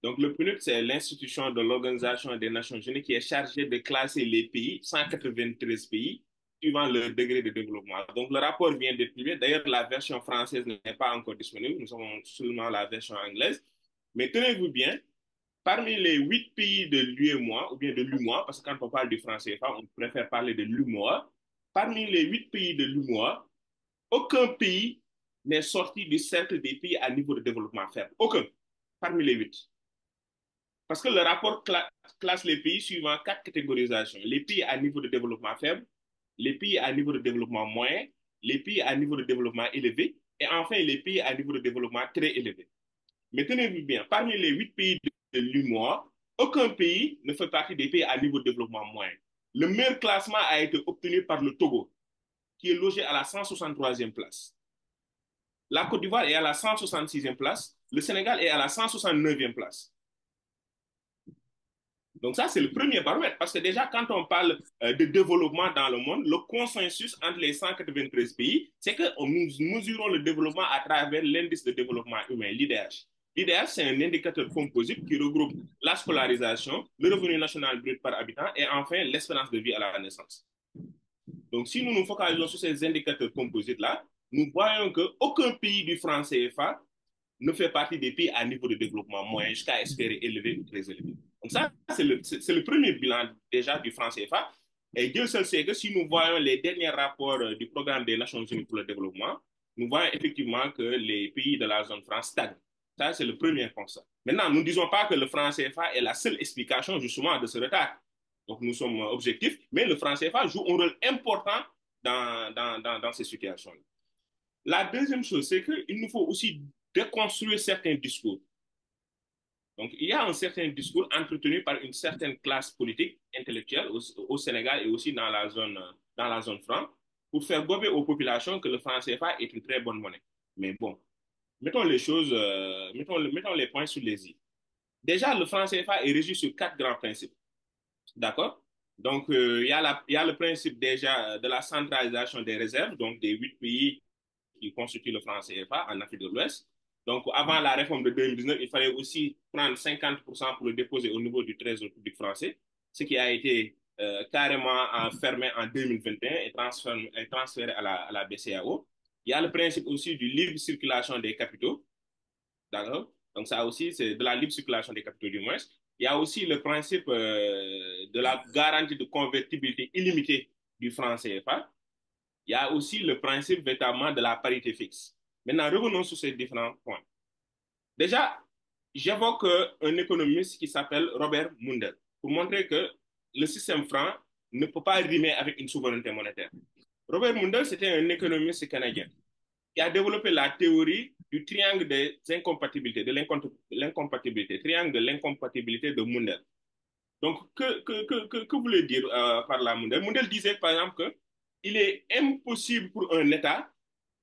Donc, le PNUD, c'est l'institution de l'Organisation des Nations Unies qui est chargée de classer les pays, 193 pays, suivant leur degré de développement. Donc, le rapport vient d'être publié. D'ailleurs, la version française n'est pas encore disponible. Nous avons seulement la version anglaise. Mais tenez-vous bien, parmi les 8 pays de l'UEMOA, ou bien de l'UMOA, parce que quand on parle du franc CFA, on préfère parler de l'UMOA. Parmi les 8 pays de l'UMOA, aucun pays n'est sorti du cercle des pays à niveau de développement faible. Aucun, parmi les 8. Parce que le rapport classe les pays suivant 4 catégorisations. Les pays à niveau de développement faible, les pays à niveau de développement moyen, les pays à niveau de développement élevé, et enfin les pays à niveau de développement très élevé. Mais tenez-vous bien, parmi les 8 pays de l'UMOA, aucun pays ne fait partie des pays à niveau de développement moyen. Le meilleur classement a été obtenu par le Togo, qui est logé à la 163e place. La Côte d'Ivoire est à la 166e place. Le Sénégal est à la 169e place. Donc ça, c'est le premier baromètre. Parce que déjà, quand on parle de développement dans le monde, le consensus entre les 193 pays, c'est que nous mesurons le développement à travers l'indice de développement humain, l'IDH. L'IDH, c'est un indicateur composite qui regroupe la scolarisation, le revenu national brut par habitant et enfin l'espérance de vie à la naissance. Donc, si nous nous focalisons sur ces indicateurs composites-là, nous voyons qu'aucun pays du franc CFA ne fait partie des pays à niveau de développement moyen jusqu'à espérer élevé ou très élevé. Donc ça, c'est le premier bilan déjà du franc CFA. Et Dieu seul sait que si nous voyons les derniers rapports du Programme des Nations Unies pour le développement, nous voyons effectivement que les pays de la zone franc stagnent. Ça, c'est le premier constat. Maintenant, nous ne disons pas que le franc CFA est la seule explication justement de ce retard. Donc, nous sommes objectifs, mais le franc CFA joue un rôle important dans ces situations-là. La deuxième chose, c'est qu'il nous faut aussi déconstruire certains discours. Donc, il y a un certain discours entretenu par une certaine classe politique, intellectuelle au Sénégal et aussi dans la zone franc, pour faire gober aux populations que le franc CFA est une très bonne monnaie. Mais bon, mettons les choses, mettons les points sur les i. Déjà, le franc CFA est régi sur 4 grands principes. D'accord? Donc, il y a le principe déjà de la centralisation des réserves, donc des 8 pays qui constituent le franc CFA en Afrique de l'Ouest. Donc, avant la réforme de 2019, il fallait aussi prendre 50% pour le déposer au niveau du Trésor public français, ce qui a été carrément fermé en 2021 et transféré à la BCAO. Il y a le principe aussi du libre circulation des capitaux. D'accord? Donc ça aussi, c'est de la libre circulation des capitaux du moins. Il y a aussi le principe de la garantie de convertibilité illimitée du franc CFA. Il y a aussi le principe véritablement de la parité fixe. Maintenant, revenons sur ces différents points. Déjà, j'évoque un économiste qui s'appelle Robert Mundell pour montrer que le système franc ne peut pas rimer avec une souveraineté monétaire. Robert Mundell, c'était un économiste canadien qui a développé la théorie du triangle des incompatibilités, de l'incompatibilité, triangle de l'incompatibilité de Mundell. Donc, que voulait dire par là Mundell? Mundell disait, par exemple, qu'il est impossible pour un État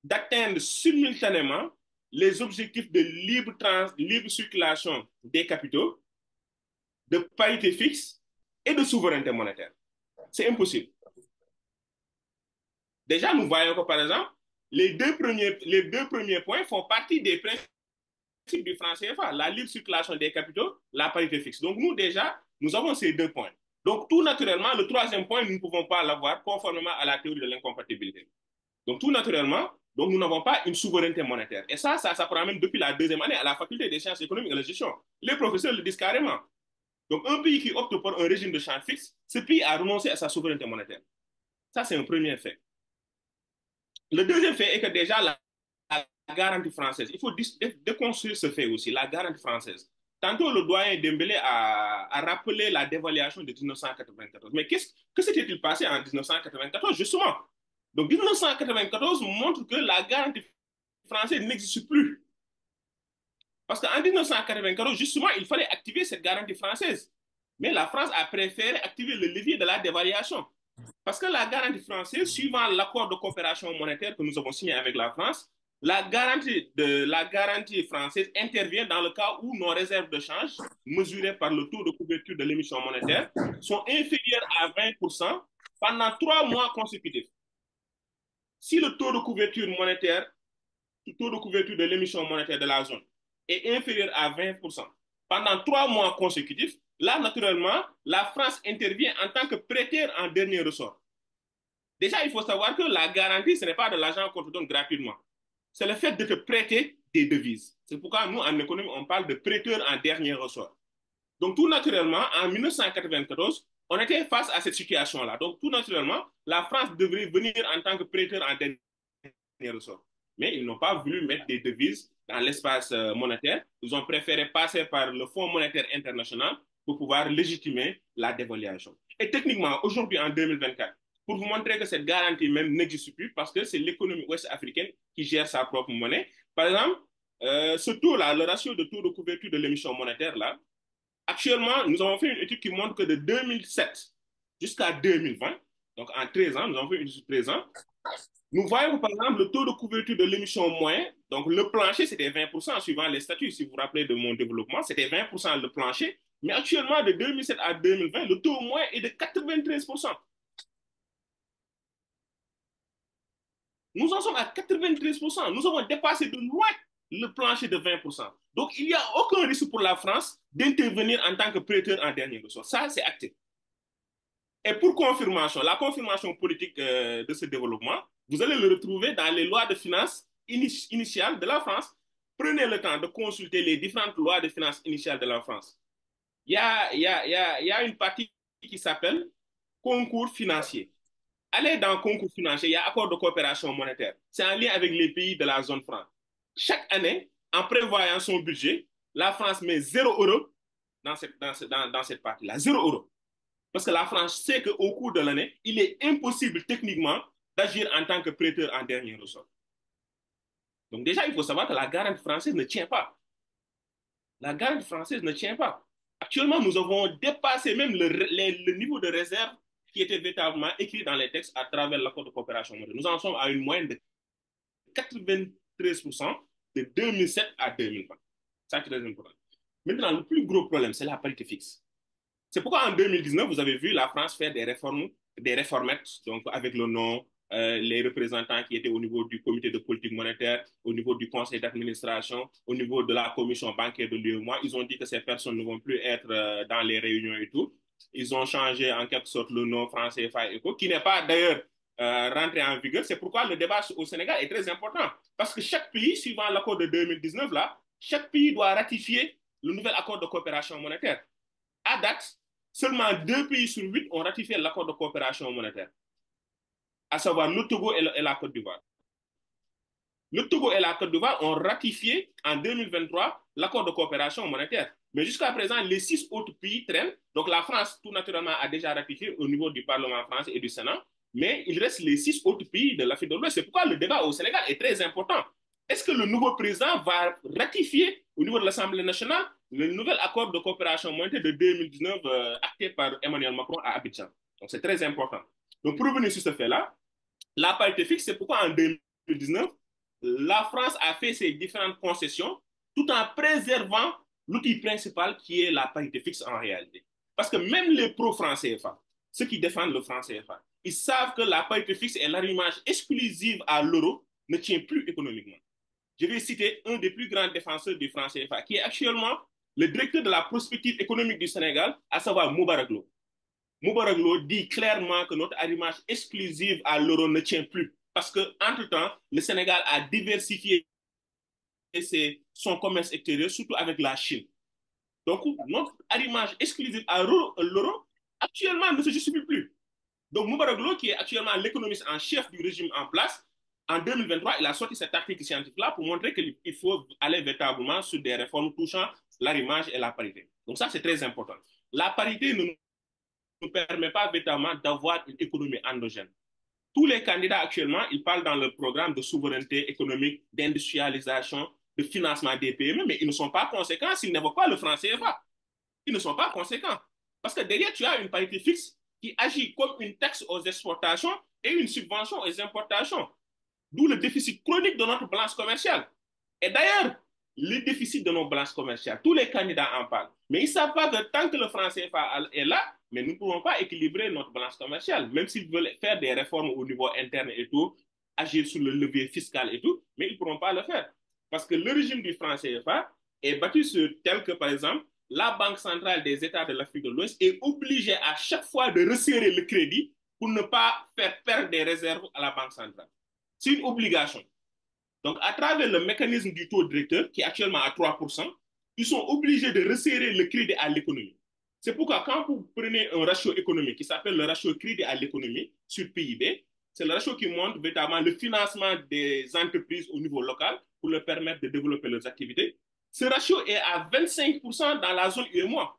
d'atteindre simultanément les objectifs de libre circulation des capitaux, de parité fixe et de souveraineté monétaire. C'est impossible. Déjà, nous voyons que, par exemple, les deux premiers points font partie des principes du franc CFA, la libre circulation des capitaux, la parité fixe. Donc, nous, déjà, nous avons ces deux points. Donc, tout naturellement, le troisième point, nous ne pouvons pas l'avoir conformément à la théorie de l'incompatibilité. Donc, tout naturellement, donc nous n'avons pas une souveraineté monétaire. Et ça prend même depuis la deuxième année à la faculté des sciences économiques et de la gestion. Les professeurs le disent carrément. Donc, un pays qui opte pour un régime de change fixe, ce pays a renoncé à sa souveraineté monétaire. Ça, c'est un premier fait. Le deuxième fait est que déjà, la garantie française, il faut déconstruire ce fait aussi, la garantie française. Tantôt, le doyen Dembélé a rappelé la dévaluation de 1994. Mais que s'était-il passé en 1994, justement? Donc, 1994 montre que la garantie française n'existe plus. Parce qu'en 1994, justement, il fallait activer cette garantie française. Mais la France a préféré activer le levier de la dévaluation. Parce que la garantie française, suivant l'accord de coopération monétaire que nous avons signé avec la France, la garantie française intervient dans le cas où nos réserves de change, mesurées par le taux de couverture de l'émission monétaire, sont inférieures à 20% pendant 3 mois consécutifs. Si le taux de couverture monétaire, le taux de couverture de l'émission monétaire de la zone est inférieur à 20% pendant 3 mois consécutifs, là, naturellement, la France intervient en tant que prêteur en dernier ressort. Déjà, il faut savoir que la garantie, ce n'est pas de l'argent qu'on te donne gratuitement. C'est le fait de te prêter des devises. C'est pourquoi nous, en économie, on parle de prêteur en dernier ressort. Donc, tout naturellement, en 1994, on était face à cette situation-là. Donc, tout naturellement, la France devrait venir en tant que prêteur en dernier ressort. Mais ils n'ont pas voulu mettre des devises dans l'espace monétaire. Ils ont préféré passer par le Fonds monétaire international pour pouvoir légitimer la dévaluation. Et techniquement, aujourd'hui, en 2024, pour vous montrer que cette garantie même n'existe plus parce que c'est l'économie ouest-africaine qui gère sa propre monnaie. Par exemple, ce taux-là, le ratio de taux de couverture de l'émission monétaire, là, actuellement, nous avons fait une étude qui montre que de 2007 jusqu'à 2020, donc en 13 ans, nous avons fait une étude de 13 ans, nous voyons que, par exemple, le taux de couverture de l'émission moyen, donc le plancher, c'était 20% suivant les statuts. Si vous vous rappelez de mon développement, c'était 20% le plancher. Mais actuellement, de 2007 à 2020, le taux moyen est de 93%. Nous en sommes à 93%. Nous avons dépassé de loin le plancher de 20%. Donc, il n'y a aucun risque pour la France d'intervenir en tant que prêteur en dernier ressort. Ça, c'est acté. Et pour confirmation, la confirmation politique de ce développement, vous allez le retrouver dans les lois de finances initiales de la France. Prenez le temps de consulter les différentes lois de finances initiales de la France. Il y a une partie qui s'appelle concours financier. Allez dans le concours financier, il y a accord de coopération monétaire. C'est en lien avec les pays de la zone franc. Chaque année, en prévoyant son budget, la France met 0 € dans cette partie-là. 0 €. Parce que la France sait qu'au cours de l'année, il est impossible techniquement d'agir en tant que prêteur en dernier ressort. Donc déjà, il faut savoir que la garantie française ne tient pas. La garantie française ne tient pas. Actuellement, nous avons dépassé même le niveau de réserve qui était véritablement écrit dans les textes à travers l'accord de coopération monétaire. Nous en sommes à une moyenne de 93% de 2007 à 2020. C'est très important. Maintenant, le plus gros problème, c'est la parité fixe. C'est pourquoi en 2019, vous avez vu la France faire des réformettes, donc avec le nom, les représentants qui étaient au niveau du comité de politique monétaire, au niveau du conseil d'administration, au niveau de la commission bancaire de l'UEMOA. Ils ont dit que ces personnes ne vont plus être dans les réunions et tout. Ils ont changé en quelque sorte le nom français FA ECO, qui n'est pas d'ailleurs rentré en vigueur. C'est pourquoi le débat au Sénégal est très important. Parce que chaque pays, suivant l'accord de 2019, là, chaque pays doit ratifier le nouvel accord de coopération monétaire. À date, seulement 2 pays sur 8 ont ratifié l'accord de coopération monétaire, à savoir le Togo et la Côte d'Ivoire. Le Togo et la Côte d'Ivoire ont ratifié en 2023 l'accord de coopération monétaire. Mais jusqu'à présent, les 6 autres pays traînent. Donc la France, tout naturellement, a déjà ratifié au niveau du Parlement français et du Sénat. Mais il reste les 6 autres pays de l'Afrique de l'Ouest. C'est pourquoi le débat au Sénégal est très important. Est-ce que le nouveau président va ratifier au niveau de l'Assemblée nationale le nouvel accord de coopération monétaire de 2019 acté par Emmanuel Macron à Abidjan? Donc c'est très important. Donc pour revenir sur ce fait-là, la parité fixe, c'est pourquoi en 2019, la France a fait ses différentes concessions tout en préservant l'outil principal qui est la parité fixe en réalité. Parce que même les pro-francs CFA, ceux qui défendent le franc CFA, ils savent que la parité fixe et l'arrimage exclusive à l'euro ne tient plus économiquement. Je vais citer un des plus grands défenseurs du franc CFA, qui est actuellement le directeur de la prospective économique du Sénégal, à savoir Moubarak Lo. Moubarak Lo dit clairement que notre arrimage exclusive à l'euro ne tient plus. Parce qu'entre-temps, le Sénégal a diversifié son commerce extérieur, surtout avec la Chine. Donc, notre arrimage exclusif à l'euro, actuellement, ne se justifie plus. Donc, Moubarak Lo, qui est actuellement l'économiste en chef du régime en place, en 2023, il a sorti cet article scientifique-là pour montrer qu'il faut aller véritablement sur des réformes touchant l'arrimage et la parité. Donc, ça, c'est très important. La parité ne nous permet pas véritablement d'avoir une économie endogène. Tous les candidats actuellement, ils parlent dans le programme de souveraineté économique, d'industrialisation, de financement des PME, mais ils ne sont pas conséquents s'ils n'évoquent pas le franc CFA. Ils ne sont pas conséquents. Parce que derrière, tu as une parité fixe qui agit comme une taxe aux exportations et une subvention aux importations. D'où le déficit chronique de notre balance commerciale. Et d'ailleurs, le déficit de nos balances commerciales, tous les candidats en parlent. Mais ils ne savent pas que tant que le franc CFA est là, mais nous ne pouvons pas équilibrer notre balance commerciale, même s'ils veulent faire des réformes au niveau interne et tout, agir sur le levier fiscal et tout, mais ils ne pourront pas le faire. Parce que le régime du franc CFA est bâti sur tel que, par exemple, la Banque centrale des États de l'Afrique de l'Ouest est obligée à chaque fois de resserrer le crédit pour ne pas faire perdre des réserves à la Banque centrale. C'est une obligation. Donc, à travers le mécanisme du taux directeur, qui est actuellement à 3%, ils sont obligés de resserrer le crédit à l'économie. C'est pourquoi quand vous prenez un ratio économique qui s'appelle le ratio crédit à l'économie sur PIB, c'est le ratio qui montre véritablement le financement des entreprises au niveau local pour leur permettre de développer leurs activités. Ce ratio est à 25% dans la zone UEMOA.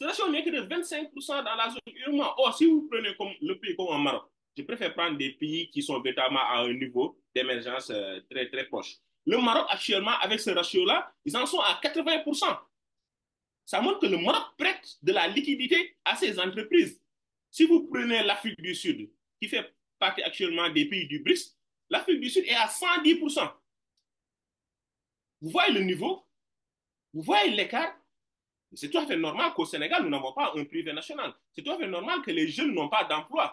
Ce ratio n'est que de 25% dans la zone UEMOA. Or, si vous prenez comme le pays comme le Maroc, je préfère prendre des pays qui sont véritablement à un niveau d'émergence très, très proche. Le Maroc, actuellement, avec ce ratio-là, ils en sont à 80%. Ça montre que le Maroc prête de la liquidité à ses entreprises. Si vous prenez l'Afrique du Sud, qui fait partie actuellement des pays du BRICS, l'Afrique du Sud est à 110%. Vous voyez le niveau, vous voyez l'écart. C'est tout à fait normal qu'au Sénégal, nous n'avons pas un privé national. C'est tout à fait normal que les jeunes n'ont pas d'emploi,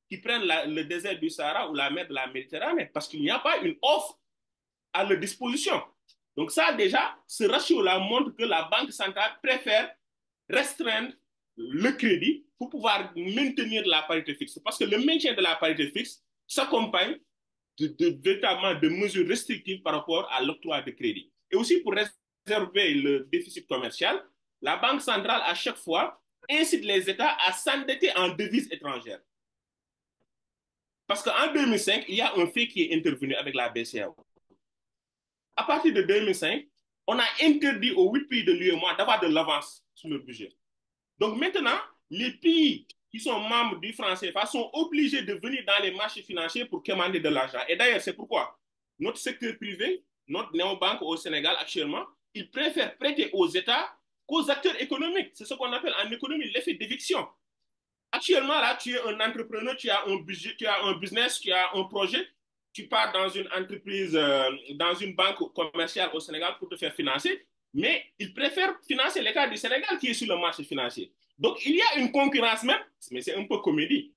qui prennent le désert du Sahara ou la mer de la Méditerranée, parce qu'il n'y a pas une offre à leur disposition. Donc ça, déjà, ce ratio-là montre que la Banque centrale préfère restreindre le crédit pour pouvoir maintenir la parité fixe. Parce que le maintien de la parité fixe s'accompagne véritablement de mesures restrictives par rapport à l'octroi de crédit. Et aussi pour réserver le déficit commercial, la Banque centrale, à chaque fois, incite les États à s'endetter en devises étrangères. Parce qu'en 2005, il y a un fait qui est intervenu avec la BCEAO. À partir de 2005, on a interdit aux 8 pays de l'UEMOA d'avoir de l'avance sur le budget. Donc maintenant, les pays qui sont membres du franc CFA sont obligés de venir dans les marchés financiers pour commander de l'argent. Et d'ailleurs, c'est pourquoi notre secteur privé, notre néobanque au Sénégal actuellement, il préfère prêter aux États qu'aux acteurs économiques. C'est ce qu'on appelle en économie l'effet d'éviction. Actuellement, là, tu es un entrepreneur, tu as un budget, tu as un business, tu as un projet, tu pars dans une entreprise, dans une banque commerciale au Sénégal pour te faire financer, mais ils préfèrent financer l'État du Sénégal qui est sur le marché financier. Donc, il y a une concurrence même, mais c'est un peu comique.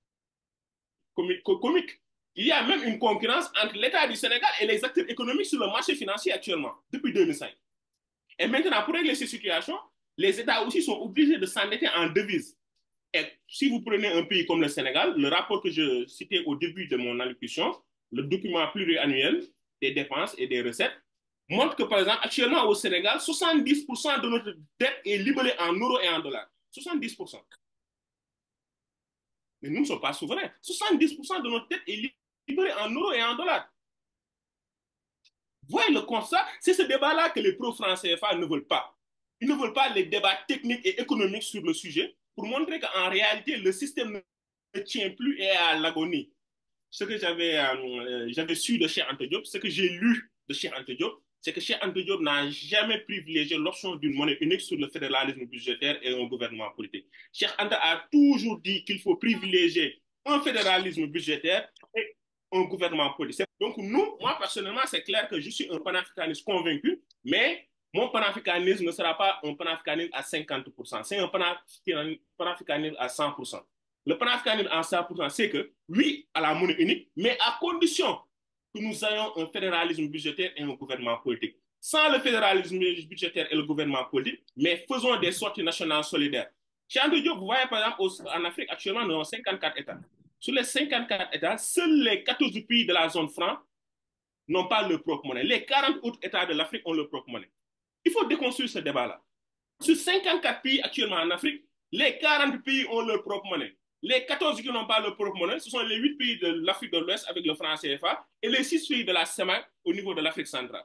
Il y a même une concurrence entre l'État du Sénégal et les acteurs économiques sur le marché financier actuellement, depuis 2005. Et maintenant, pour régler ces situations, les États aussi sont obligés de s'endetter en devises. Et si vous prenez un pays comme le Sénégal, le rapport que je citais au début de mon allocution, le document pluriannuel des dépenses et des recettes, montre que, par exemple, actuellement au Sénégal, 70% de notre dette est libellée en euros et en dollars. 70%. Mais nous ne sommes pas souverains. 70% de notre dette est libellée en euros et en dollars. Voyez le constat, c'est ce débat-là que les pro-francs CFA ne veulent pas. Ils ne veulent pas les débats techniques et économiques sur le sujet pour montrer qu'en réalité, le système ne tient plus et est à l'agonie. Ce que j'avais su de Cheikh Anta Diop, ce que j'ai lu de Cheikh Anta Diop, c'est que Cheikh Anta Diop n'a jamais privilégié l'option d'une monnaie unique sur le fédéralisme budgétaire et un gouvernement politique. Cheikh Anta a toujours dit qu'il faut privilégier un fédéralisme budgétaire et un gouvernement politique. Donc nous, moi personnellement, c'est clair que je suis un panafricaniste convaincu, mais mon panafricanisme ne sera pas un panafricanisme à 50%, c'est un panafricanisme à 100%. Le panafricanisme à 100%, c'est que oui à la monnaie unique, mais à condition que nous ayons un fédéralisme budgétaire et un gouvernement politique. Sans le fédéralisme budgétaire et le gouvernement politique, mais faisons des sorties nationales solidaires. Chez André Diop, vous voyez par exemple en Afrique, actuellement, nous avons 54 États. Sur les 54 États, seuls les 14 pays de la zone franc n'ont pas leur propre monnaie. Les 40 autres États de l'Afrique ont leur propre monnaie. Il faut déconstruire ce débat-là. Sur 54 pays actuellement en Afrique, les 40 pays ont leur propre monnaie. Les 14 qui n'ont pas leur propre monnaie, ce sont les 8 pays de l'Afrique de l'Ouest avec le franc CFA et les 6 pays de la CEMAC au niveau de l'Afrique centrale.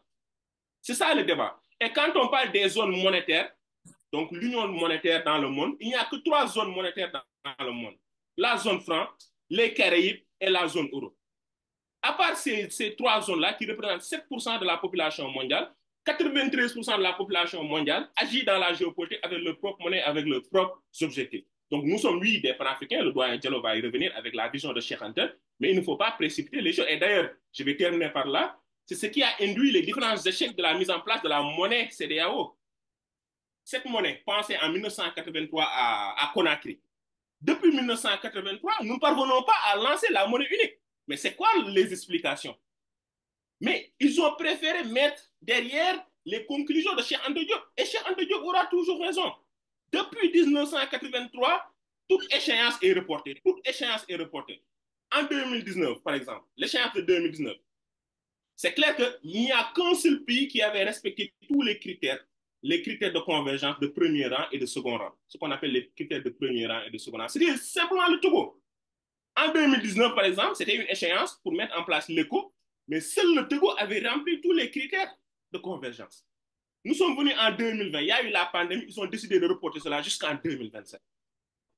C'est ça le débat. Et quand on parle des zones monétaires, donc l'union monétaire dans le monde, il n'y a que 3 zones monétaires dans le monde. La zone franc, les Caraïbes et la zone euro. À part ces 3 zones-là qui représentent 7% de la population mondiale, 93% de la population mondiale agit dans la géopolitique avec leur propre monnaie, avec leurs propres objectifs. Donc nous sommes, oui, des panafricains, le doyen Diallo va y revenir avec la vision de Cheikh Anta, mais il ne faut pas précipiter les choses. Et d'ailleurs, je vais terminer par là, c'est ce qui a induit les différents échecs de la mise en place de la monnaie CEDEAO. Cette monnaie, pensée en 1983 à Conakry. Depuis 1983, nous ne parvenons pas à lancer la monnaie unique. Mais c'est quoi les explications? Mais ils ont préféré mettre derrière les conclusions de Cheikh Anta Diop. Et Cheikh Anta Diop aura toujours raison. Depuis 1983, toute échéance est reportée. Toute échéance est reportée. En 2019, par exemple, l'échéance de 2019, c'est clair qu'il n'y a qu'un seul pays qui avait respecté tous les critères de convergence de premier rang et de second rang. Ce qu'on appelle les critères de premier rang et de second rang. C'est simplement le Togo. En 2019, par exemple, c'était une échéance pour mettre en place l'éco, mais seul le Togo avait rempli tous les critères de convergence. Nous sommes venus en 2020, il y a eu la pandémie, ils ont décidé de reporter cela jusqu'en 2027.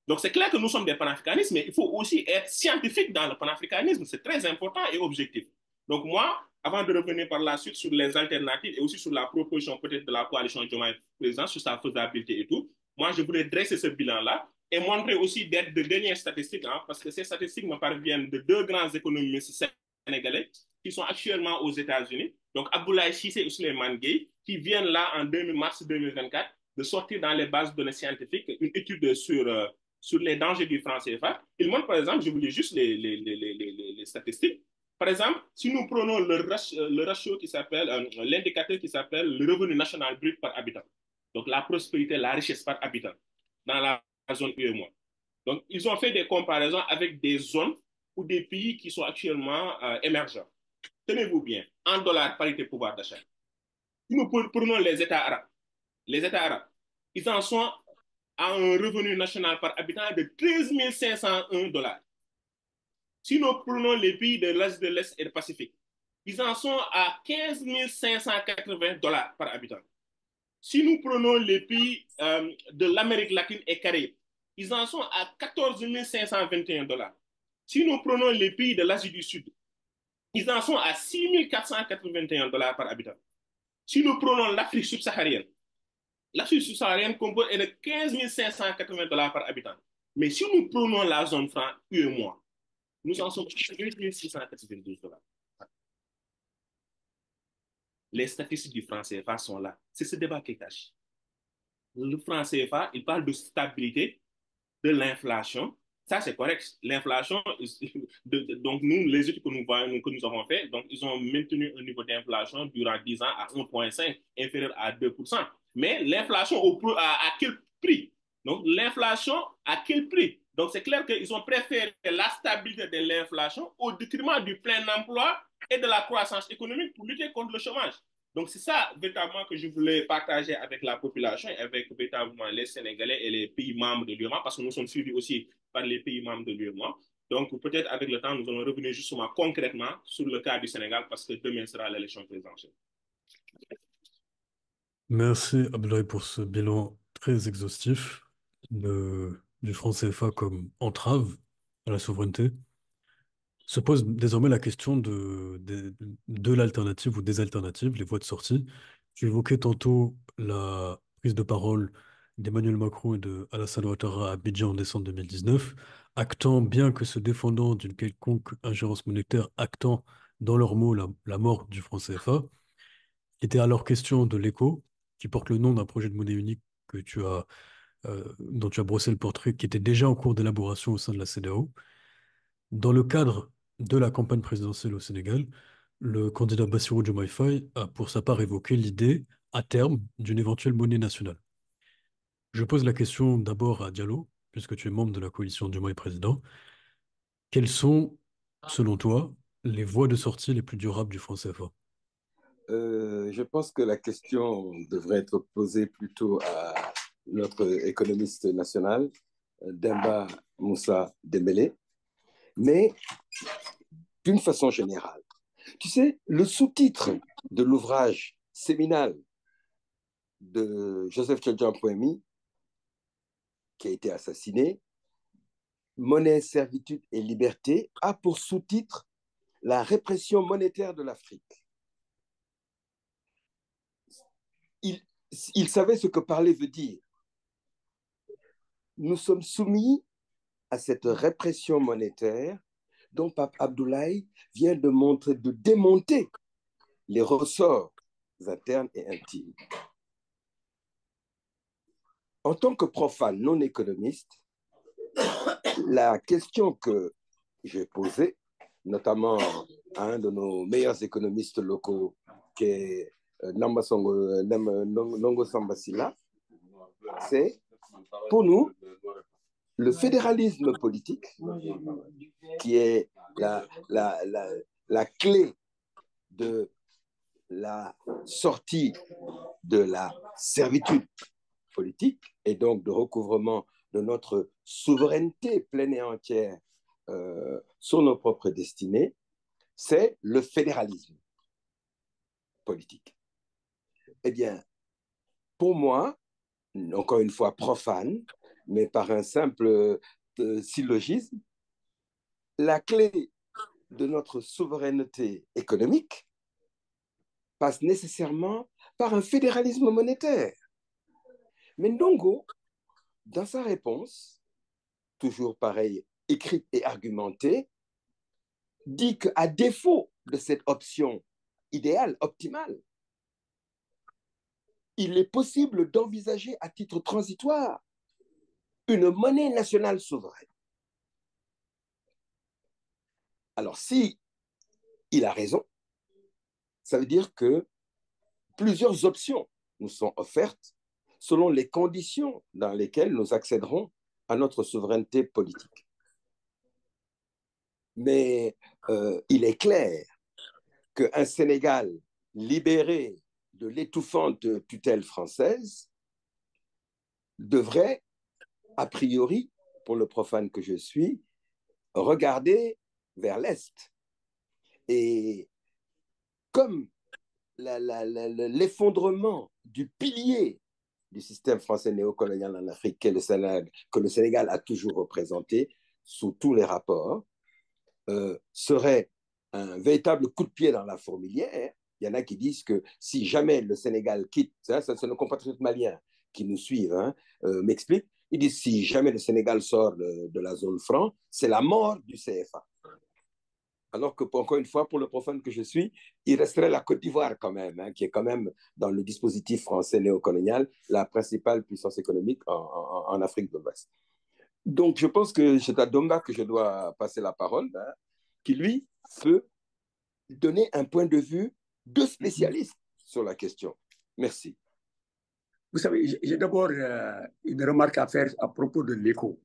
Donc c'est clair que nous sommes des panafricanistes, mais il faut aussi être scientifique dans le panafricanisme, c'est très important et objectif. Donc moi, avant de revenir par la suite sur les alternatives et aussi sur la proposition peut-être de la coalition Diomaye président, sur sa faisabilité et tout, moi je voulais dresser ce bilan-là et montrer aussi de dernières statistiques, hein, parce que ces statistiques me parviennent de 2 grands économistes sénégalais qui sont actuellement aux États-Unis, donc Abdoulaye Cissé et Souleymane Gueye, qui viennent là en mars 2024 de sortir dans les bases de données scientifiques une étude sur les dangers du franc CFA. Ils montrent, par exemple, je vous lis juste les statistiques. Par exemple, si nous prenons le ratio qui s'appelle, l'indicateur qui s'appelle le revenu national brut par habitant, donc la prospérité, la richesse par habitant dans la zone UEMOA. Donc, ils ont fait des comparaisons avec des zones ou des pays qui sont actuellement émergents. Tenez-vous bien, en dollars, parité pouvoir d'achat. Si nous prenons les États arabes, ils en sont à un revenu national par habitant de 13 501 dollars. Si nous prenons les pays de l'Asie de l'Est et du Pacifique, ils en sont à 15 580 dollars par habitant. Si nous prenons les pays de l'Amérique latine et Caraïbes, ils en sont à 14 521 dollars. Si nous prenons les pays de l'Asie du Sud, ils en sont à 6 481 dollars par habitant. Si nous prenons l'Afrique subsaharienne compose de 15 580 dollars par habitant. Mais si nous prenons la zone franc UEMOA, nous en sommes à 8 692 dollars. Les statistiques du franc CFA sont là. C'est ce débat qui est caché. Le franc CFA, il parle de stabilité, de l'inflation. Ça, c'est correct. L'inflation, donc nous, les études que nous avons fait, donc ils ont maintenu un niveau d'inflation durant 10 ans à 1,5, inférieur à 2%. Mais l'inflation à quel prix? Donc l'inflation à quel prix? Donc c'est clair qu'ils ont préféré la stabilité de l'inflation au détriment du plein emploi et de la croissance économique pour lutter contre le chômage. Donc, c'est ça véritablement que je voulais partager avec la population, avec véritablement les Sénégalais et les pays membres de l'UEMOA, parce que nous sommes suivis aussi par les pays membres de l'UEMOA. Donc, peut-être avec le temps, nous allons revenir justement concrètement sur le cas du Sénégal, parce que demain sera l'élection présidentielle. Merci Abdoulaye pour ce bilan très exhaustif du franc CFA comme entrave à la souveraineté. Se pose désormais la question de l'alternative ou des alternatives, les voies de sortie. Tu évoquais tantôt la prise de parole d'Emmanuel Macron et de Alassane Ouattara à Abidjan en décembre 2019, actant, bien que se défendant d'une quelconque ingérence monétaire, actant dans leurs mots la mort du franc CFA. Il était alors question de l'écho, qui porte le nom d'un projet de monnaie unique dont tu as brossé le portrait, qui était déjà en cours d'élaboration au sein de la CEDEAO. Dans le cadre de la campagne présidentielle au Sénégal, le candidat Bassirou Diomaye Faye a pour sa part évoqué l'idée, à terme, d'une éventuelle monnaie nationale. Je pose la question d'abord à Diallo, puisque tu es membre de la coalition Diomaye Président. Quelles sont, selon toi, les voies de sortie les plus durables du franc CFA? Je pense que la question devrait être posée plutôt à notre économiste national, Demba Moussa Dembélé, mais d'une façon générale. Tu sais, le sous-titre de l'ouvrage séminal de Joseph Tchadjian-Poemi, qui a été assassiné, Monnaie, servitude et liberté, a pour sous-titre la répression monétaire de l'Afrique. Il, il savait ce que parler veut dire. Nous sommes soumis à cette répression monétaire dont Pape Abdoulaye vient de démonter les ressorts internes et intimes. En tant que profane non économiste, la question que j'ai posée, notamment à un de nos meilleurs économistes locaux, qui est Nongo Samba Sylla, c'est pour nous le fédéralisme politique, qui est la clé de la sortie de la servitude politique et donc de recouvrement de notre souveraineté pleine et entière sur nos propres destinées, c'est le fédéralisme politique. Eh bien, pour moi, encore une fois profane, mais par un simple syllogisme, la clé de notre souveraineté économique passe nécessairement par un fédéralisme monétaire. Mais Ndongo, dans sa réponse, toujours pareil, écrite et argumentée, dit qu'à défaut de cette option idéale, optimale, il est possible d'envisager à titre transitoire une monnaie nationale souveraine. Alors, si il a raison, ça veut dire que plusieurs options nous sont offertes selon les conditions dans lesquelles nous accéderons à notre souveraineté politique. Mais il est clair qu'un Sénégal libéré de l'étouffante tutelle française devrait, a priori, pour le profane que je suis, regarder vers l'Est. Et comme l'effondrement du pilier du système français néocolonial en Afrique que le Sénégal a toujours représenté sous tous les rapports, serait un véritable coup de pied dans la fourmilière. Il y en a qui disent que si jamais le Sénégal quitte, ça c'est nos compatriotes maliens qui nous suivent, m'expliquent, ils disent si jamais le Sénégal sort de la zone franc, c'est la mort du CFA. Alors que, encore une fois, pour le profane que je suis, il resterait la Côte d'Ivoire quand même, qui est quand même, dans le dispositif français néocolonial, la principale puissance économique en Afrique de l'Ouest. Donc, je pense que c'est à Domba que je dois passer la parole, qui, lui, peut donner un point de vue de spécialiste sur la question. Merci. Vous savez, j'ai d'abord une remarque à faire à propos de l'écho.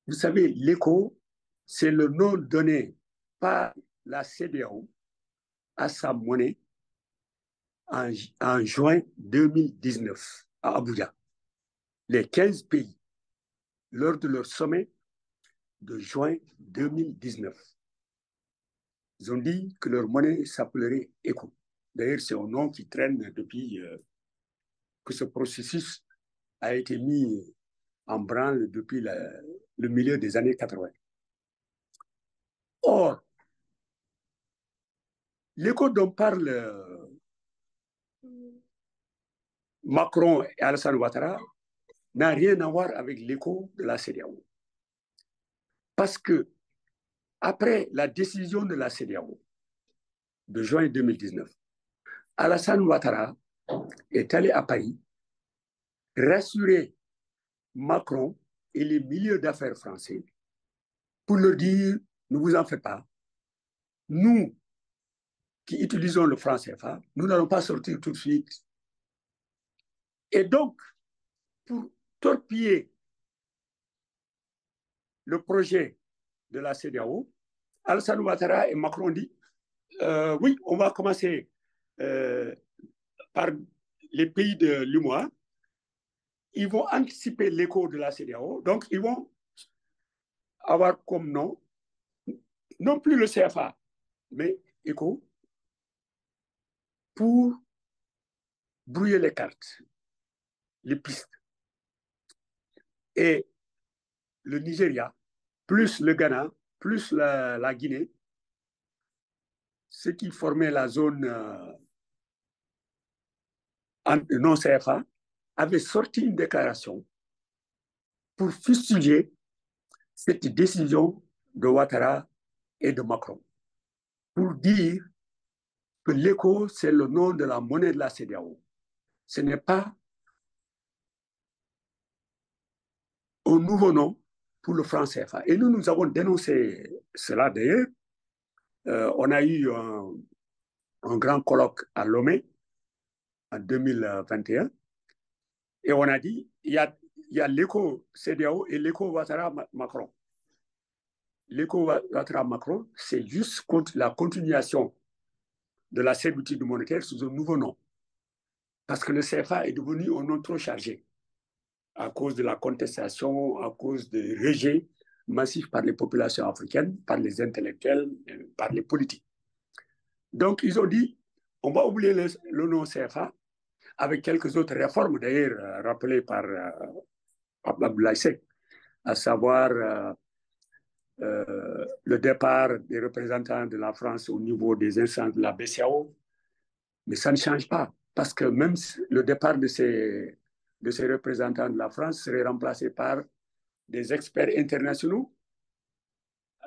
Vous savez, l'écho, c'est le nom donné par la CEDEAO à sa monnaie en juin 2019 à Abuja. Les 15 pays, lors de leur sommet de juin 2019, ils ont dit que leur monnaie s'appellerait ECO. D'ailleurs, c'est un nom qui traîne depuis que ce processus a été mis en branle depuis le milieu des années 80. Or, l'ECO dont parle Macron et Alassane Ouattara n'a rien à voir avec l'ECO de la CEDEAO. Parce que, après la décision de la CEDEAO de juin 2019, Alassane Ouattara est allé à Paris rassurer Macron et les milieux d'affaires français pour leur dire, ne vous en faites pas, nous qui utilisons le franc CFA, nous n'allons pas sortir tout de suite. Et donc, pour torpiller le projet de la CEDEAO, Alassane Ouattara et Macron dit, oui, on va commencer par les pays de l'UMOA. Ils vont anticiper l'écho de la CEDEAO, donc ils vont avoir comme nom, non plus le CFA, mais ECO, pour brouiller les cartes, les pistes. Et le Nigeria, plus le Ghana, plus la Guinée, ce qui formait la zone non CFA, avait sorti une déclaration pour fustiger cette décision de Ouattara et de Macron, pour dire que l'ECO, c'est le nom de la monnaie de la CEDEAO. Ce n'est pas un nouveau nom pour le franc CFA. Et nous, nous avons dénoncé cela d'ailleurs. On a eu un grand colloque à Lomé en 2021 et on a dit il y a l'ECO CEDEAO et l'ECO Ouattara-Macron. L'ECO Ouattara-Macron, c'est juste contre la continuation de la servitude monétaire sous un nouveau nom. Parce que le CFA est devenu un nom trop chargé à cause de la contestation, à cause des rejets massifs par les populations africaines, par les intellectuels, par les politiques. Donc, ils ont dit, on va oublier le nom CFA avec quelques autres réformes, d'ailleurs, rappelées par Abdoulaye Seck, à savoir le départ des représentants de la France au niveau des instances de la BCEAO. Mais ça ne change pas, parce que même le départ de ces représentants de la France serait remplacé par des experts internationaux,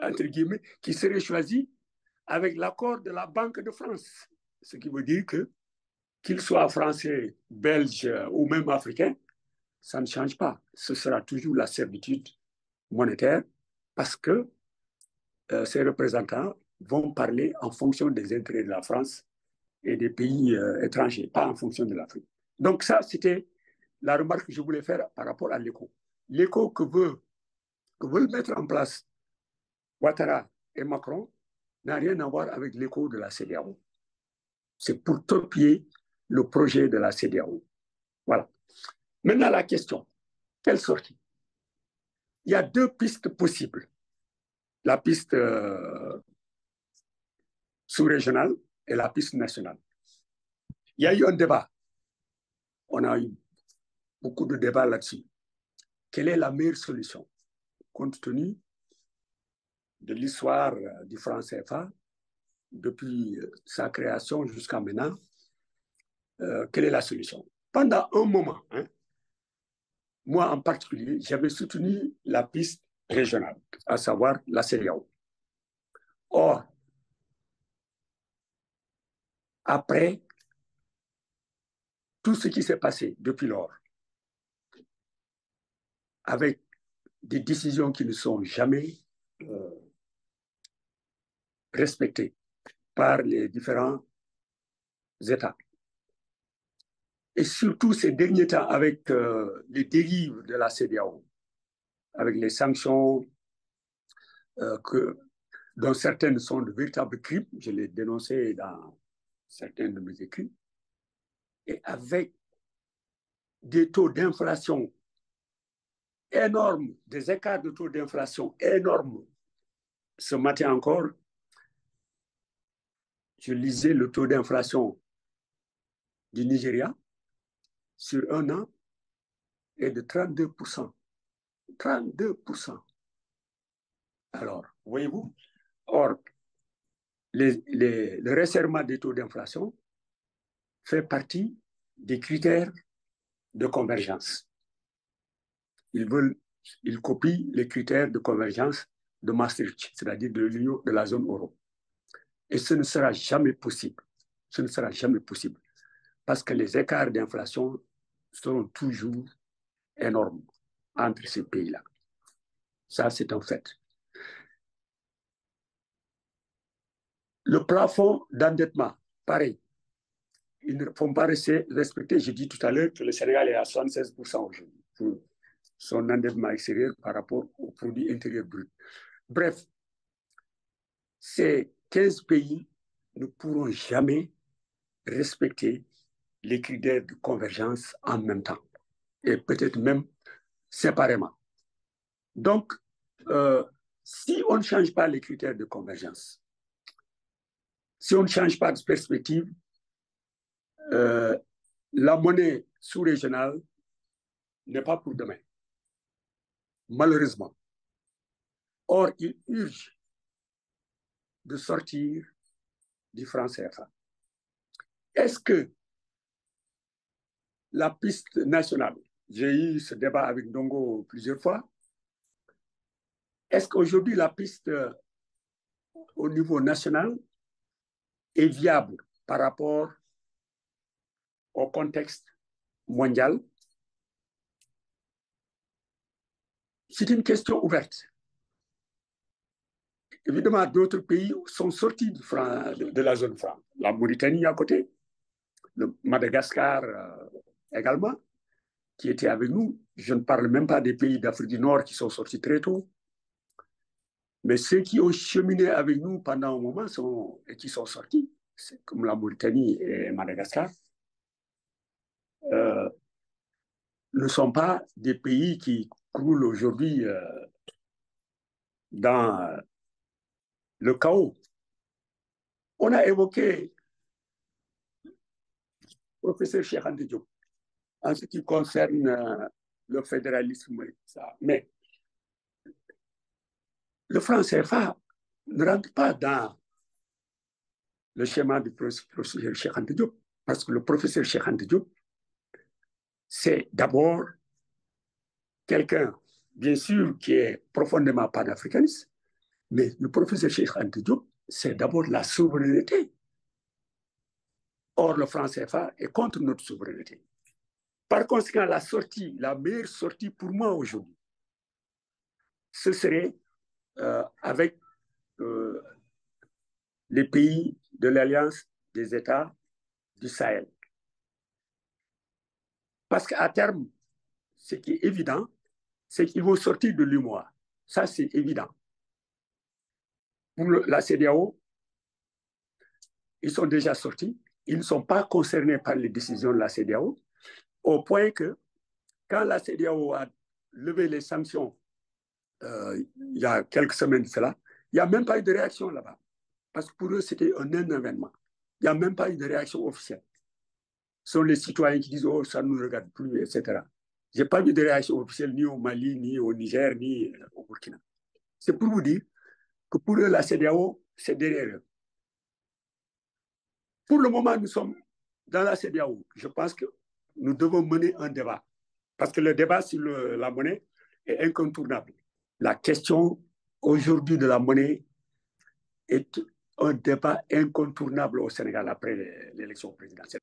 entre guillemets, qui seraient choisis avec l'accord de la Banque de France. Ce qui veut dire que, qu'ils soient français, belges ou même africains, ça ne change pas. Ce sera toujours la servitude monétaire parce que ces représentants vont parler en fonction des intérêts de la France et des pays étrangers, pas en fonction de l'Afrique. Donc ça, c'était la remarque que je voulais faire par rapport à l'ECO. L'ECO que veulent mettre en place Ouattara et Macron n'a rien à voir avec l'ECO de la CEDEAO. C'est pour torpiller le projet de la CEDEAO. Voilà. Maintenant, la question, quelle sortie? Il y a deux pistes possibles. La piste sous-régionale et la piste nationale. Il y a eu un débat. On a eu beaucoup de débats là-dessus. Quelle est la meilleure solution compte tenu de l'histoire du franc CFA depuis sa création jusqu'à maintenant? Quelle est la solution? Pendant un moment, moi en particulier, j'avais soutenu la piste régionale, à savoir la CEDEAO. Or, après tout ce qui s'est passé depuis lors, avec des décisions qui ne sont jamais respectées par les différents États, et surtout ces derniers temps avec les dérives de la CEDEAO, avec les sanctions dont certaines sont de véritables crimes, je l'ai dénoncé dans certains de mes écrits, et avec des taux d'inflation énormes, des écarts de taux d'inflation énormes. Ce matin encore, je lisais le taux d'inflation du Nigeria sur un an est de 32%. 32%. Alors, voyez-vous, or, le resserrement des taux d'inflation fait partie des critères de convergence. Ils copient les critères de convergence de Maastricht, c'est-à-dire de l'Union, de la zone euro. Et ce ne sera jamais possible. Ce ne sera jamais possible. Parce que les écarts d'inflation seront toujours énormes entre ces pays-là. Ça, c'est un fait. Le plafond d'endettement, pareil. Ils ne font pas respecter. J'ai dit tout à l'heure que le Sénégal est à 76% aujourd'hui pour son endettement extérieur par rapport au produit intérieur brut. Bref, ces 15 pays ne pourront jamais respecter les critères de convergence en même temps et peut-être même séparément. Donc, si on ne change pas les critères de convergence, si on ne change pas de perspective, la monnaie sous-régionale n'est pas pour demain, malheureusement. Or, il urge de sortir du franc CFA. Est-ce que la piste nationale, j'ai eu ce débat avec Ndongo plusieurs fois, est-ce qu'aujourd'hui la piste au niveau national est viable par rapport au contexte mondial? C'est une question ouverte. Évidemment, d'autres pays sont sortis de la zone franc. La Mauritanie à côté, le Madagascar également, qui était avec nous. Je ne parle même pas des pays d'Afrique du Nord qui sont sortis très tôt. Mais ceux qui ont cheminé avec nous pendant un moment et qui sont sortis, comme la Mauritanie et Madagascar, ne sont pas des pays qui croulent aujourd'hui dans le chaos. On a évoqué le professeur Cheikh Anta Diop en ce qui concerne le fédéralisme. Mais le franc CFA ne rentre pas dans le schéma du professeur Cheikh Anta Diop, parce que le professeur Cheikh Anta Diop, c'est d'abord quelqu'un, bien sûr, qui est profondément panafricaniste, mais le professeur Cheikh Anta Diop, c'est d'abord la souveraineté. Or, le franc CFA est contre notre souveraineté. Par conséquent, la meilleure sortie pour moi aujourd'hui, ce serait avec les pays de l'Alliance des États du Sahel. Parce qu'à terme, ce qui est évident, c'est qu'ils vont sortir de l'UMOA. Ça, c'est évident. Pour la CEDEAO, ils sont déjà sortis. Ils ne sont pas concernés par les décisions de la CEDEAO, au point que quand la CEDEAO a levé les sanctions il y a quelques semaines de cela, il n'y a même pas eu de réaction là-bas. Parce que pour eux, c'était un événement. Il n'y a même pas eu de réaction officielle. Ce sont les citoyens qui disent « Oh, ça ne nous regarde plus », etc. Je n'ai pas vu de réaction officielle ni au Mali, ni au Niger, ni au Burkina. C'est pour vous dire que pour eux, la CEDEAO, c'est derrière eux. Pour le moment, nous sommes dans la CEDEAO. Je pense que nous devons mener un débat. Parce que le débat sur la monnaie est incontournable. La question aujourd'hui de la monnaie est un débat incontournable au Sénégal après l'élection présidentielle.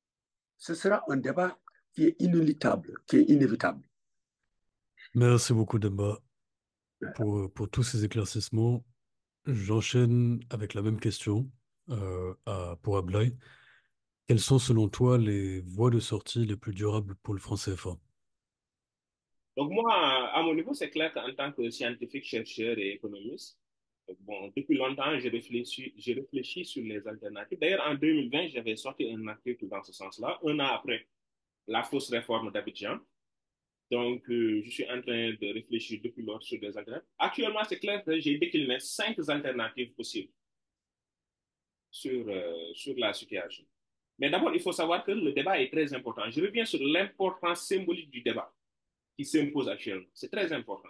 Ce sera un débat qui est inéluctable, qui est inévitable. Merci beaucoup, Demba, pour tous ces éclaircissements. J'enchaîne avec la même question pour Ablaye. Quelles sont selon toi les voies de sortie les plus durables pour le franc CFA? Donc moi, à mon niveau, c'est clair qu'en tant que scientifique, chercheur et économiste, Bon, depuis longtemps, j'ai réfléchi sur les alternatives. D'ailleurs, en 2020, j'avais sorti un article dans ce sens-là, un an après la fausse réforme d'Abidjan. Donc, je suis en train de réfléchir depuis lors sur des alternatives. Actuellement, c'est clair que j'ai décliné 5 alternatives possibles sur la situation. Mais d'abord, il faut savoir que le débat est très important. Je reviens sur l'importance symbolique du débat qui s'impose actuellement. C'est très important.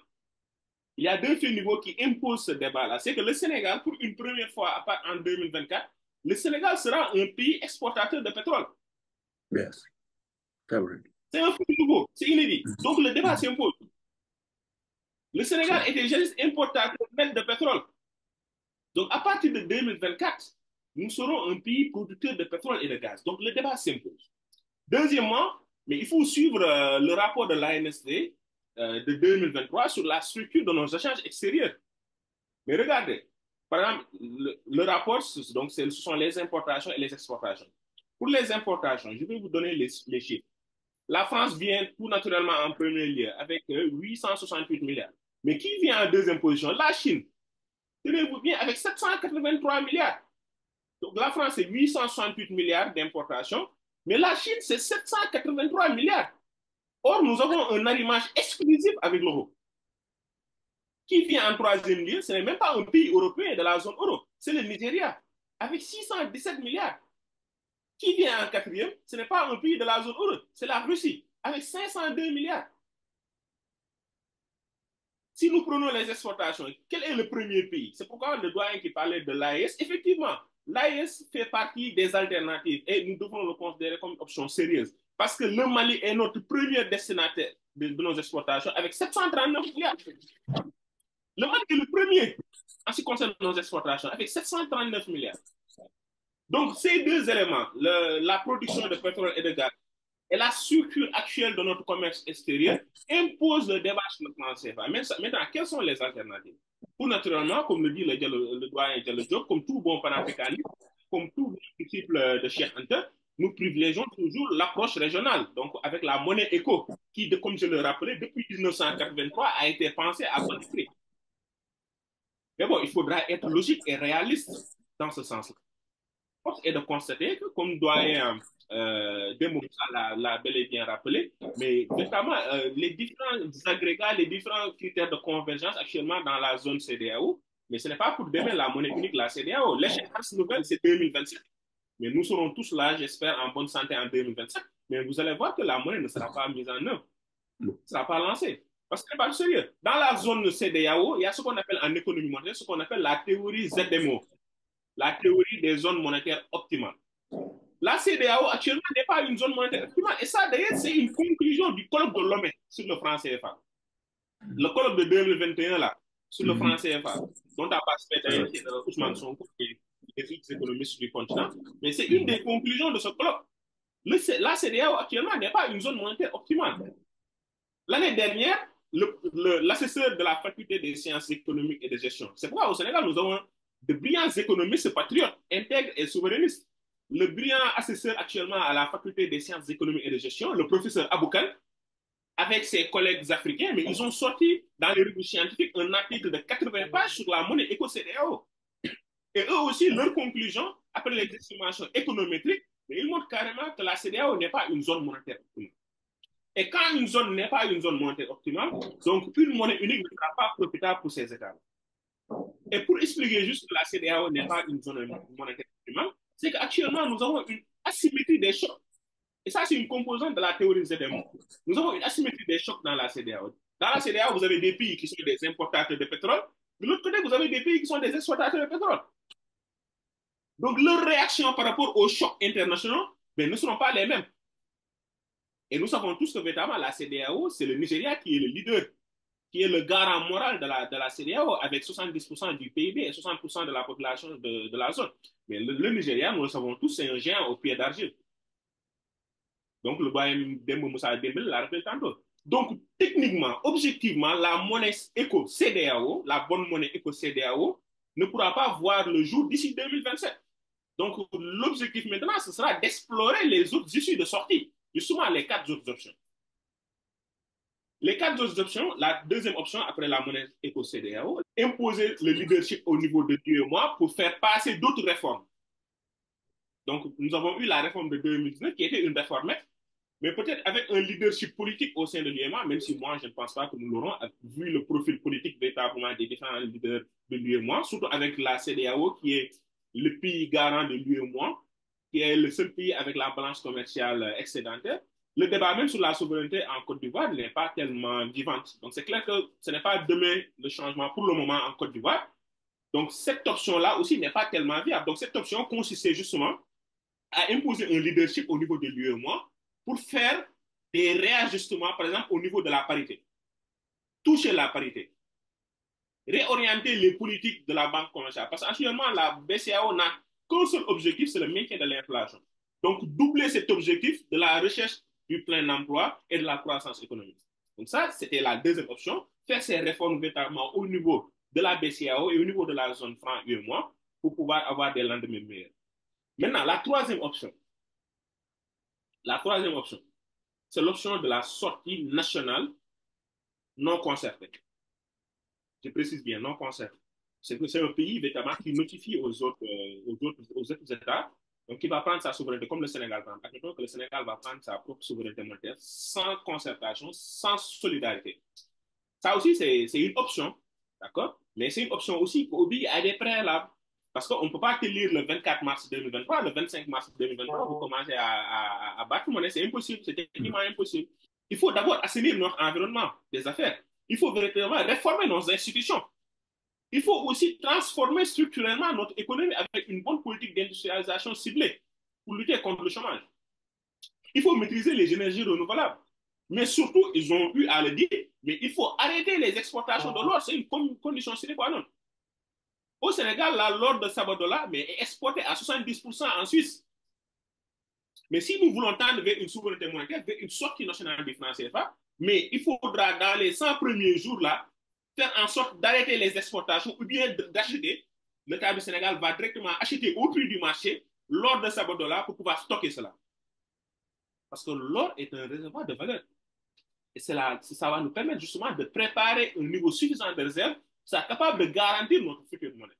Il y a deux faits nouveaux qui imposent ce débat-là. C'est que le Sénégal, pour une première fois, à part en 2024, le Sénégal sera un pays exportateur de pétrole. Yes. C'est un fait nouveau, c'est inédit. Donc le débat s'impose. Le Sénégal était juste importateur net de pétrole. Donc à partir de 2024, nous serons un pays producteur de pétrole et de gaz. Donc le débat s'impose. Deuxièmement, mais il faut suivre le rapport de l'ANSD de 2023 sur la structure de nos échanges extérieurs. Mais regardez, par exemple, le rapport, donc, ce sont les importations et les exportations. Pour les importations, je vais vous donner les chiffres. La France vient tout naturellement en premier lieu avec 868 milliards. Mais qui vient en deuxième position? La Chine. Tenez-vous bien, avec 783 milliards. Donc la France, c'est 868 milliards d'importations, mais la Chine, c'est 783 milliards. Or, nous avons un arrimage exclusif avec l'euro. Qui vient en troisième lieu? Ce n'est même pas un pays européen de la zone euro, c'est le Nigeria, avec 617 milliards. Qui vient en quatrième? Ce n'est pas un pays de la zone euro, c'est la Russie, avec 502 milliards. Si nous prenons les exportations, quel est le premier pays? C'est pourquoi le doyen qui parlait de l'AES, effectivement, l'AES fait partie des alternatives et nous devons le considérer comme une option sérieuse. Parce que le Mali est notre premier destinataire de nos exportations avec 739 milliards. Le Mali est le premier en ce qui concerne nos exportations avec 739 milliards. Donc, ces deux éléments, la production de pétrole et de gaz et la structure actuelle de notre commerce extérieur imposent le débat sur le plan CFA. Maintenant, quelles sont les alternatives? Pour naturellement, comme le dit le doyen Diallo Diop, comme tout bon panafricaniste, comme tout disciple de Cheikh Anta, nous privilégions toujours l'approche régionale, donc avec la monnaie éco, qui, comme je le rappelais, depuis 1983 a été pensée à bon prix. Mais bon, il faudra être logique et réaliste dans ce sens-là. Force est de constater que, comme doyen Demoussa l'a bel et bien rappelé, mais notamment les différents agrégats, les différents critères de convergence actuellement dans la zone CEDEAO, mais ce n'est pas pour demain la monnaie unique, la CEDEAO. L'échéance nouvelle, c'est 2027. Mais nous serons tous là, j'espère, en bonne santé en 2027. Mais vous allez voir que la monnaie ne sera pas mise en œuvre, ne sera pas lancée. Parce que c'est pas sérieux. Dans la zone CEDEAO, il y a ce qu'on appelle en économie monétaire, ce qu'on appelle la théorie ZMO, la théorie des zones monétaires optimales. La CEDEAO actuellement n'est pas une zone monétaire optimale. Et ça, d'ailleurs, c'est une conclusion du colloque de Lomé sur le franc CFA. Le colloque de 2021, là, sur le franc CFA, dont a participé d'ailleurs Ousmane Sonko et les autres économistes du continent. Mais c'est une des conclusions de ce colloque. La CEDEAO actuellement n'est pas une zone monétaire optimale. L'année dernière, l'assesseur de la faculté des sciences économiques et de gestion, c'est pourquoi au Sénégal, nous avons de brillants économistes patriotes, intègres et souverainistes. Le brillant assesseur actuellement à la faculté des sciences économiques et de gestion, le professeur Aboukan, avec ses collègues africains, mais ils ont sorti dans les revues scientifiques un article de 80 pages sur la monnaie éco-CEDEAO. Et eux aussi, leur conclusion, après les estimations économétriques, ils montrent carrément que la CEDEAO n'est pas une zone monétaire optimale. Et quand une zone n'est pas une zone monétaire optimale, donc une monnaie unique ne sera pas profitable pour ces États. Et pour expliquer juste que la CEDEAO n'est pas une zone monétaire optimale, c'est qu'actuellement, nous avons une asymétrie des chocs. Et ça, c'est une composante de la théorie ZMO. Nous avons une asymétrie des chocs dans la CEDEAO. Dans la CEDEAO, vous avez des pays qui sont des importateurs de pétrole. De l'autre côté, vous avez des pays qui sont des exportateurs de pétrole. Donc, leurs réactions par rapport aux chocs internationaux ne seront pas les mêmes. Et nous savons tous que, véritablement, la CEDEAO, c'est le Nigeria qui est le leader, qui est le garant moral de la CEDEAO, avec 70% du PIB et 60% de la population de la zone. Mais le Nigeria, nous le savons tous, c'est un géant au pied d'argile. Donc, le doyen Demba Moussa Dembélé l'a rappelé tantôt. Donc, techniquement, objectivement, la monnaie éco-CEDEAO, la bonne monnaie éco-CEDEAO, ne pourra pas voir le jour d'ici 2027. Donc, l'objectif maintenant, ce sera d'explorer les autres issues de sortie, justement les 4 autres options. Les quatre autres options, la deuxième option après la monnaie éco-CEDEAO, imposer le leadership au niveau de l'UEMOA pour faire passer d'autres réformes. Donc, nous avons eu la réforme de 2019 qui était une réforme, mais peut-être avec un leadership politique au sein de l'UEMOA, même si moi, je ne pense pas que nous l'aurons, vu le profil politique véritablement des différents leaders de l'UEMOA, surtout avec la CEDEAO qui est le pays garant de l'UEMOA, qui est le seul pays avec la balance commerciale excédentaire. Le débat même sur la souveraineté en Côte d'Ivoire n'est pas tellement vivant. Donc, c'est clair que ce n'est pas demain le changement pour le moment en Côte d'Ivoire. Donc, cette option-là aussi n'est pas tellement viable. Donc, cette option consistait justement à imposer un leadership au niveau de l'UEMOA pour faire des réajustements, par exemple, au niveau de la parité. Toucher la parité. Réorienter les politiques de la banque commerciale. Parce qu'actuellement, la BCAO n'a qu'un seul objectif, c'est le maintien de l'inflation. Donc, doubler cet objectif de la recherche du plein emploi et de la croissance économique. Donc ça, c'était la deuxième option, faire ces réformes véritablement au niveau de la BCAO et au niveau de la zone franc UEMOA pour pouvoir avoir des lendemains meilleurs. Maintenant, la troisième option, c'est l'option de la sortie nationale non concertée. Je précise bien, non concertée. C'est un pays véritablement qui notifie aux autres États, donc qui va prendre sa souveraineté, comme le Sénégal. Admettons que le Sénégal va prendre sa propre souveraineté monétaire sans concertation, sans solidarité. Ça aussi, c'est une option, d'accord? Mais c'est une option aussi qui oblige à des préalables. Parce qu'on ne peut pas te lire le 24 mars 2023, le 25 mars 2023 pour commencer à battre monnaie. C'est impossible, c'est techniquement impossible. Il faut d'abord assainir notre environnement des affaires. Il faut véritablement réformer nos institutions. Il faut aussi transformer structurellement notre économie avec une bonne politique d'industrialisation ciblée pour lutter contre le chômage. Il faut maîtriser les énergies renouvelables. Mais surtout, ils ont eu à le dire, mais il faut arrêter les exportations de l'or. C'est une condition sine qua non. Au Sénégal, l'or de Sabodala est exporté à 70% en Suisse. Mais si nous voulons tendre vers une souveraineté monétaire, vers une sortie nationale du franc CFA, mais il faudra, dans les 100 premiers jours-là, faire en sorte d'arrêter les exportations ou bien d'acheter. L'État du Sénégal va directement acheter au prix du marché l'or de Sabodala pour pouvoir stocker cela. Parce que l'or est un réservoir de valeur. Et ça va nous permettre justement de préparer un niveau suffisant de réserve, ça capable de garantir notre future monnaie.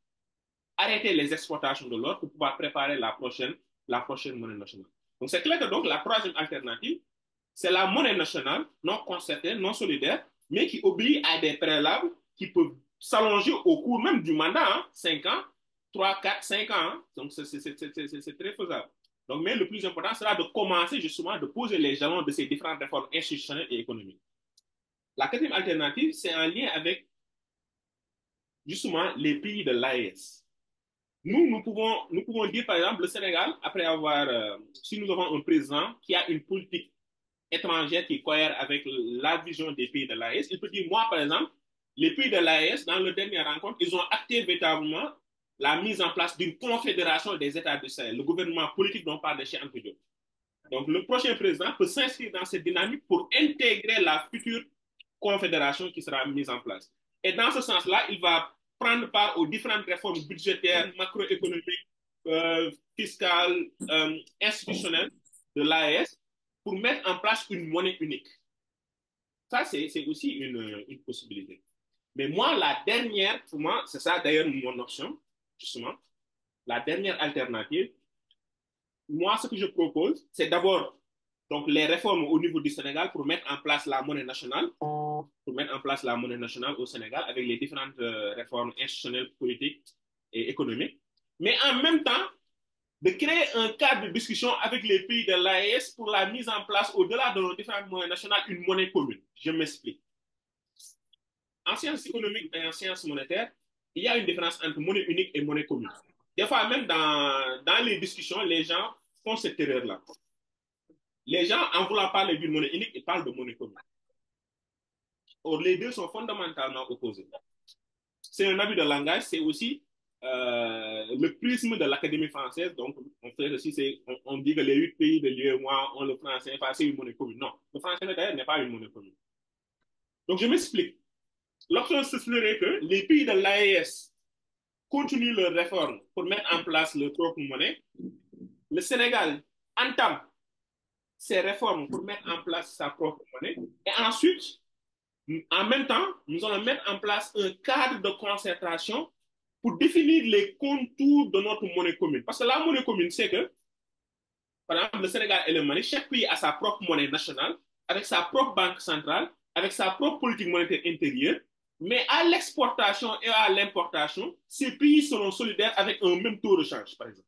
Arrêter les exportations de l'or pour pouvoir préparer la prochaine monnaie nationale. Donc c'est clair que donc la troisième alternative, c'est la monnaie nationale non concertée, non solidaire, mais qui oblige à des préalables qui peuvent s'allonger au cours même du mandat, hein, 5 ans, 3, 4, 5 ans. Hein. Donc c'est très faisable. Donc, mais le plus important sera de commencer justement de poser les jalons de ces différentes réformes institutionnelles et économiques. La quatrième alternative, c'est en lien avec justement les pays de l'AES. Nous pouvons dire par exemple le Sénégal, après avoir, si nous avons un président qui a une politique étrangère qui cohère avec la vision des pays de l'AES, il peut dire, moi par exemple, les pays de l'AES, dans leur dernière rencontre, ils ont acté véritablement la mise en place d'une confédération des États du Sahel, le gouvernement politique dont parle Cheikh Anta Diop. Donc, le prochain président peut s'inscrire dans cette dynamique pour intégrer la future confédération qui sera mise en place. Et dans ce sens-là, il va prendre part aux différentes réformes budgétaires, macroéconomiques, fiscales, institutionnelles de l'AES pour mettre en place une monnaie unique. Ça, c'est aussi une possibilité. Mais moi, la dernière, pour moi, c'est ça d'ailleurs mon option, justement, la dernière alternative, moi, ce que je propose, c'est d'abord donc les réformes au niveau du Sénégal pour mettre en place la monnaie nationale, au Sénégal avec les différentes réformes institutionnelles, politiques et économiques. Mais en même temps, de créer un cadre de discussion avec les pays de l'AES pour la mise en place, au-delà de nos différentes monnaies nationales, une monnaie commune. Je m'explique. En sciences économiques et en sciences monétaires, il y a une différence entre monnaie unique et monnaie commune. Des fois, même dans les discussions, les gens font cette erreur-là. Les gens, en voulant parler d'une monnaie unique, ils parlent de monnaie commune. Or, les deux sont fondamentalement opposés. C'est un abus de langage, c'est aussi le prisme de l'Académie française. Donc, on dit que les 8 pays de l'UEMOA ont le français, c'est une monnaie commune. Non, le français d'ailleurs n'est pas une monnaie commune. Donc, je m'explique. L'option serait que les pays de l'AES continuent leurs réformes pour mettre en place leur propre monnaie. Le Sénégal entame ces réformes pour mettre en place sa propre monnaie. Et ensuite, En même temps, nous allons mettre en place un cadre de concertation pour définir les contours de notre monnaie commune. Parce que la monnaie commune, c'est que, par exemple, le Sénégal et le Mali, chaque pays a sa propre monnaie nationale, avec sa propre banque centrale, avec sa propre politique monétaire intérieure. Mais à l'exportation et à l'importation, ces pays seront solidaires avec un même taux de change, par exemple.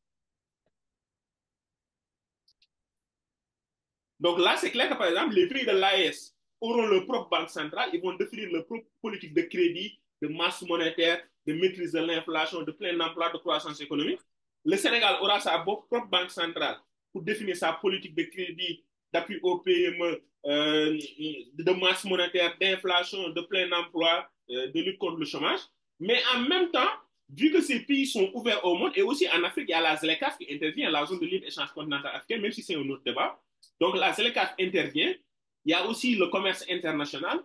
Donc là, c'est clair que, par exemple, les pays de l'AES auront leur propre banque centrale, ils vont définir leur propre politique de crédit, de masse monétaire, de maîtrise de l'inflation, de plein emploi, de croissance économique. Le Sénégal aura sa propre banque centrale pour définir sa politique de crédit, d'appui aux PME, de masse monétaire, d'inflation, de plein emploi, de lutte contre le chômage. Mais en même temps, vu que ces pays sont ouverts au monde, et aussi en Afrique, il y a la ZLECAf qui intervient, la zone de libre-échange continental africain, même si c'est un autre débat. Donc la ZLECAf intervient. Il y a aussi le commerce international.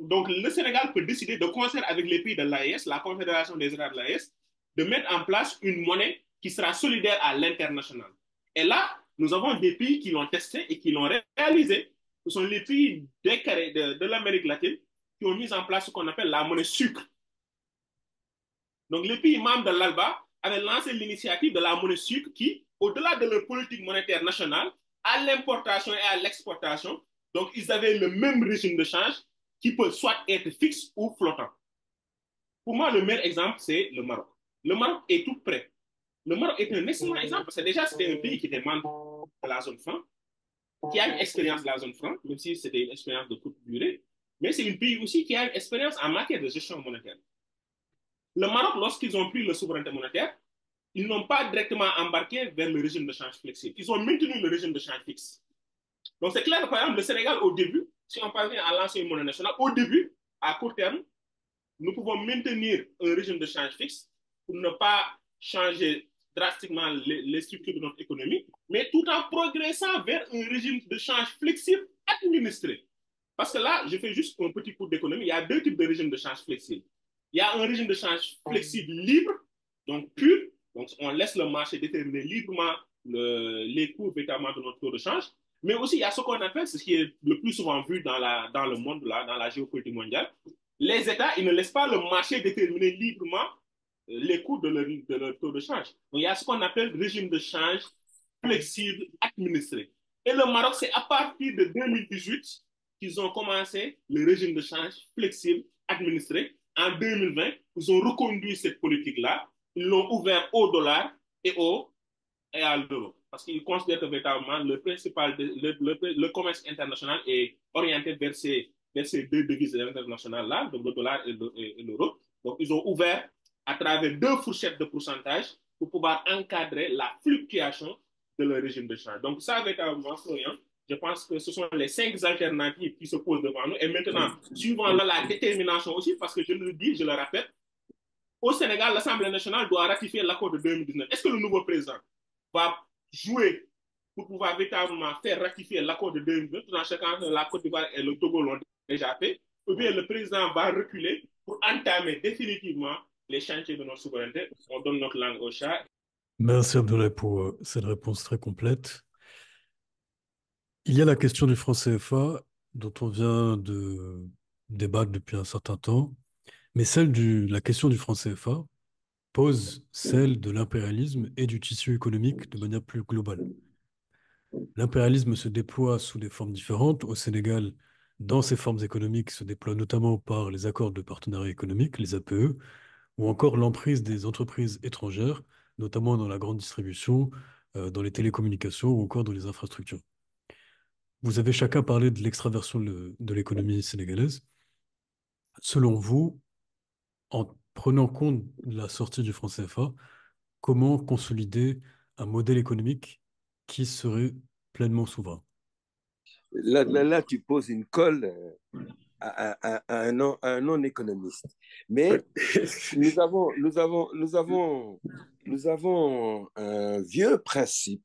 Donc le Sénégal peut décider de concert avec les pays de l'AES, la Confédération des États de l'AES, de mettre en place une monnaie qui sera solidaire à l'international. Et là, nous avons des pays qui l'ont testé et qui l'ont réalisé. Ce sont les pays de l'Amérique latine qui ont mis en place ce qu'on appelle la monnaie sucre. Donc les pays membres de l'ALBA avaient lancé l'initiative de la monnaie sucre qui, au-delà de leur politique monétaire nationale, à l'importation et à l'exportation, donc ils avaient le même régime de change qui peut soit être fixe ou flottant. Pour moi, le meilleur exemple, c'est le Maroc. Le Maroc est tout prêt. Le Maroc est un excellent exemple parce que déjà, c'était un pays qui était membre de la zone franc, qui a une expérience de la zone franc, même si c'était une expérience de courte durée, mais c'est un pays aussi qui a une expérience en matière de gestion monétaire. Le Maroc, lorsqu'ils ont pris la souveraineté monétaire, ils n'ont pas directement embarqué vers le régime de change flexible. Ils ont maintenu le régime de change fixe. Donc c'est clair que, par exemple, le Sénégal, au début, si on parvient à lancer une monnaie nationale, au début, à court terme, nous pouvons maintenir un régime de change fixe pour ne pas changer drastiquement les structures de notre économie, mais tout en progressant vers un régime de change flexible administré. Parce que là, je fais juste un petit cours d'économie. Il y a deux types de régimes de change flexible. Il y a un régime de change flexible libre, donc pur. Donc, on laisse le marché déterminer librement les cours véritablement de notre taux de change. Mais aussi, il y a ce qu'on appelle, ce qui est le plus souvent vu dans le monde, là, dans la géopolitique mondiale. Les États, ils ne laissent pas le marché déterminer librement les cours de leur taux de change. Donc, il y a ce qu'on appelle régime de change flexible administré. Et le Maroc, c'est à partir de 2018 qu'ils ont commencé le régime de change flexible administré. En 2020, ils ont reconduit cette politique-là. Ils l'ont ouvert au dollar et à l'euro. Parce qu'ils considèrent que véritablement le commerce international est orienté vers ces deux devises internationales-là, donc le dollar et l'euro. Donc, ils ont ouvert à travers deux fourchettes de pourcentage pour pouvoir encadrer la fluctuation de leur régime de change. Donc, ça, véritablement, Florian, je pense que ce sont les 5 alternatives qui se posent devant nous. Et maintenant, suivant la détermination aussi, parce que je le dis, je le répète, au Sénégal, l'Assemblée nationale doit ratifier l'accord de 2019. Est-ce que le nouveau président va jouer pour pouvoir véritablement faire ratifier l'accord de 2019, tout en sachant que la Côte d'Ivoire et le Togo l'ont déjà fait, ou bien le président va reculer pour entamer définitivement les chantiers de notre souveraineté? On donne notre langue au chat. Merci Abdoulaye pour cette réponse très complète. Il y a la question du franc CFA dont on vient de débattre depuis un certain temps, mais la question du franc CFA pose celle de l'impérialisme et du tissu économique de manière plus globale. L'impérialisme se déploie sous des formes différentes. Au Sénégal, dans ces formes économiques, se déploie notamment par les accords de partenariat économique, les APE, ou encore l'emprise des entreprises étrangères, notamment dans la grande distribution, dans les télécommunications ou encore dans les infrastructures. Vous avez chacun parlé de l'extraversion de l'économie sénégalaise. Selon vous, en prenant compte de la sortie du franc CFA, comment consolider un modèle économique qui serait pleinement souverain? Là, tu poses une colle à un non-économiste. Mais nous avons un vieux principe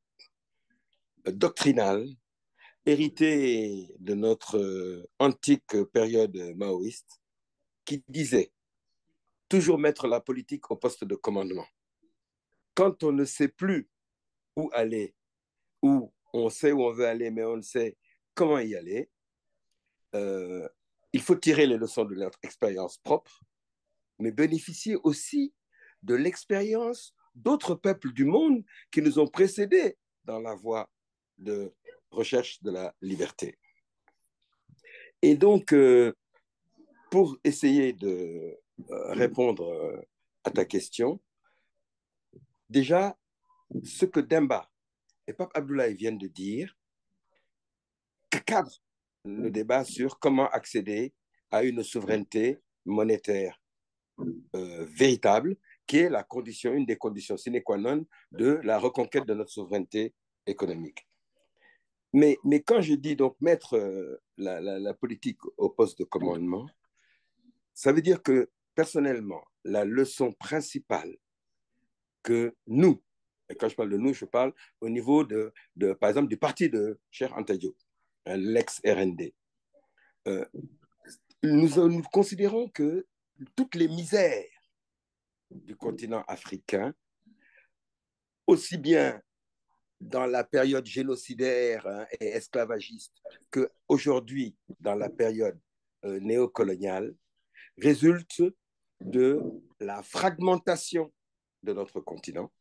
doctrinal hérité de notre antique période maoïste qui disait toujours mettre la politique au poste de commandement. Quand on ne sait plus où aller, ou on sait où on veut aller, mais on ne sait comment y aller, il faut tirer les leçons de notre expérience propre, mais bénéficier aussi de l'expérience d'autres peuples du monde qui nous ont précédés dans la voie de recherche de la liberté. Et donc, pour essayer de répondre à ta question, déjà, ce que Demba et Pape Abdoulaye viennent de dire cadre le débat sur comment accéder à une souveraineté monétaire véritable, qui est la condition, une des conditions sine qua non de la reconquête de notre souveraineté économique. Mais quand je dis donc mettre la politique au poste de commandement, ça veut dire que personnellement, la leçon principale que nous, et quand je parle de nous, je parle au niveau par exemple, du parti de Cheikh Anta Diop, l'ex-RND. Nous considérons que toutes les misères du continent africain, aussi bien dans la période génocidaire et esclavagiste qu'aujourd'hui dans la période néocoloniale, résultent de la fragmentation de notre continent,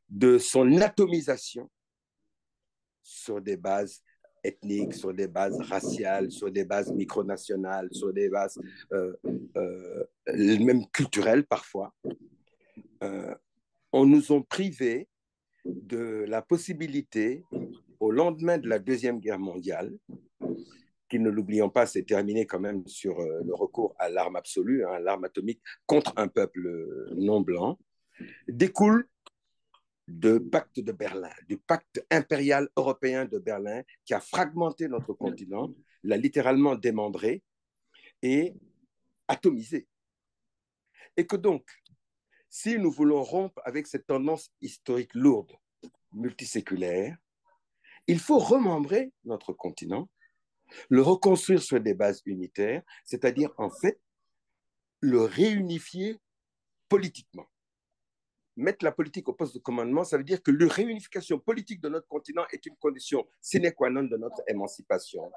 de son atomisation sur des bases ethniques, sur des bases raciales, sur des bases micronationales, sur des bases même culturelles parfois. On nous a privés de la possibilité, au lendemain de la Deuxième Guerre mondiale, qui, ne l'oublions pas, s'est terminé quand même sur le recours à l'arme absolue, hein, l'arme atomique contre un peuple non blanc, découle du pacte de Berlin, du pacte impérial européen de Berlin qui a fragmenté notre continent, l'a littéralement démembré et atomisé. Et que donc, si nous voulons rompre avec cette tendance historique lourde, multiséculaire, il faut remembrer notre continent, le reconstruire sur des bases unitaires, c'est-à-dire en fait le réunifier politiquement. Mettre la politique au poste de commandement, ça veut dire que la réunification politique de notre continent est une condition sine qua non de notre émancipation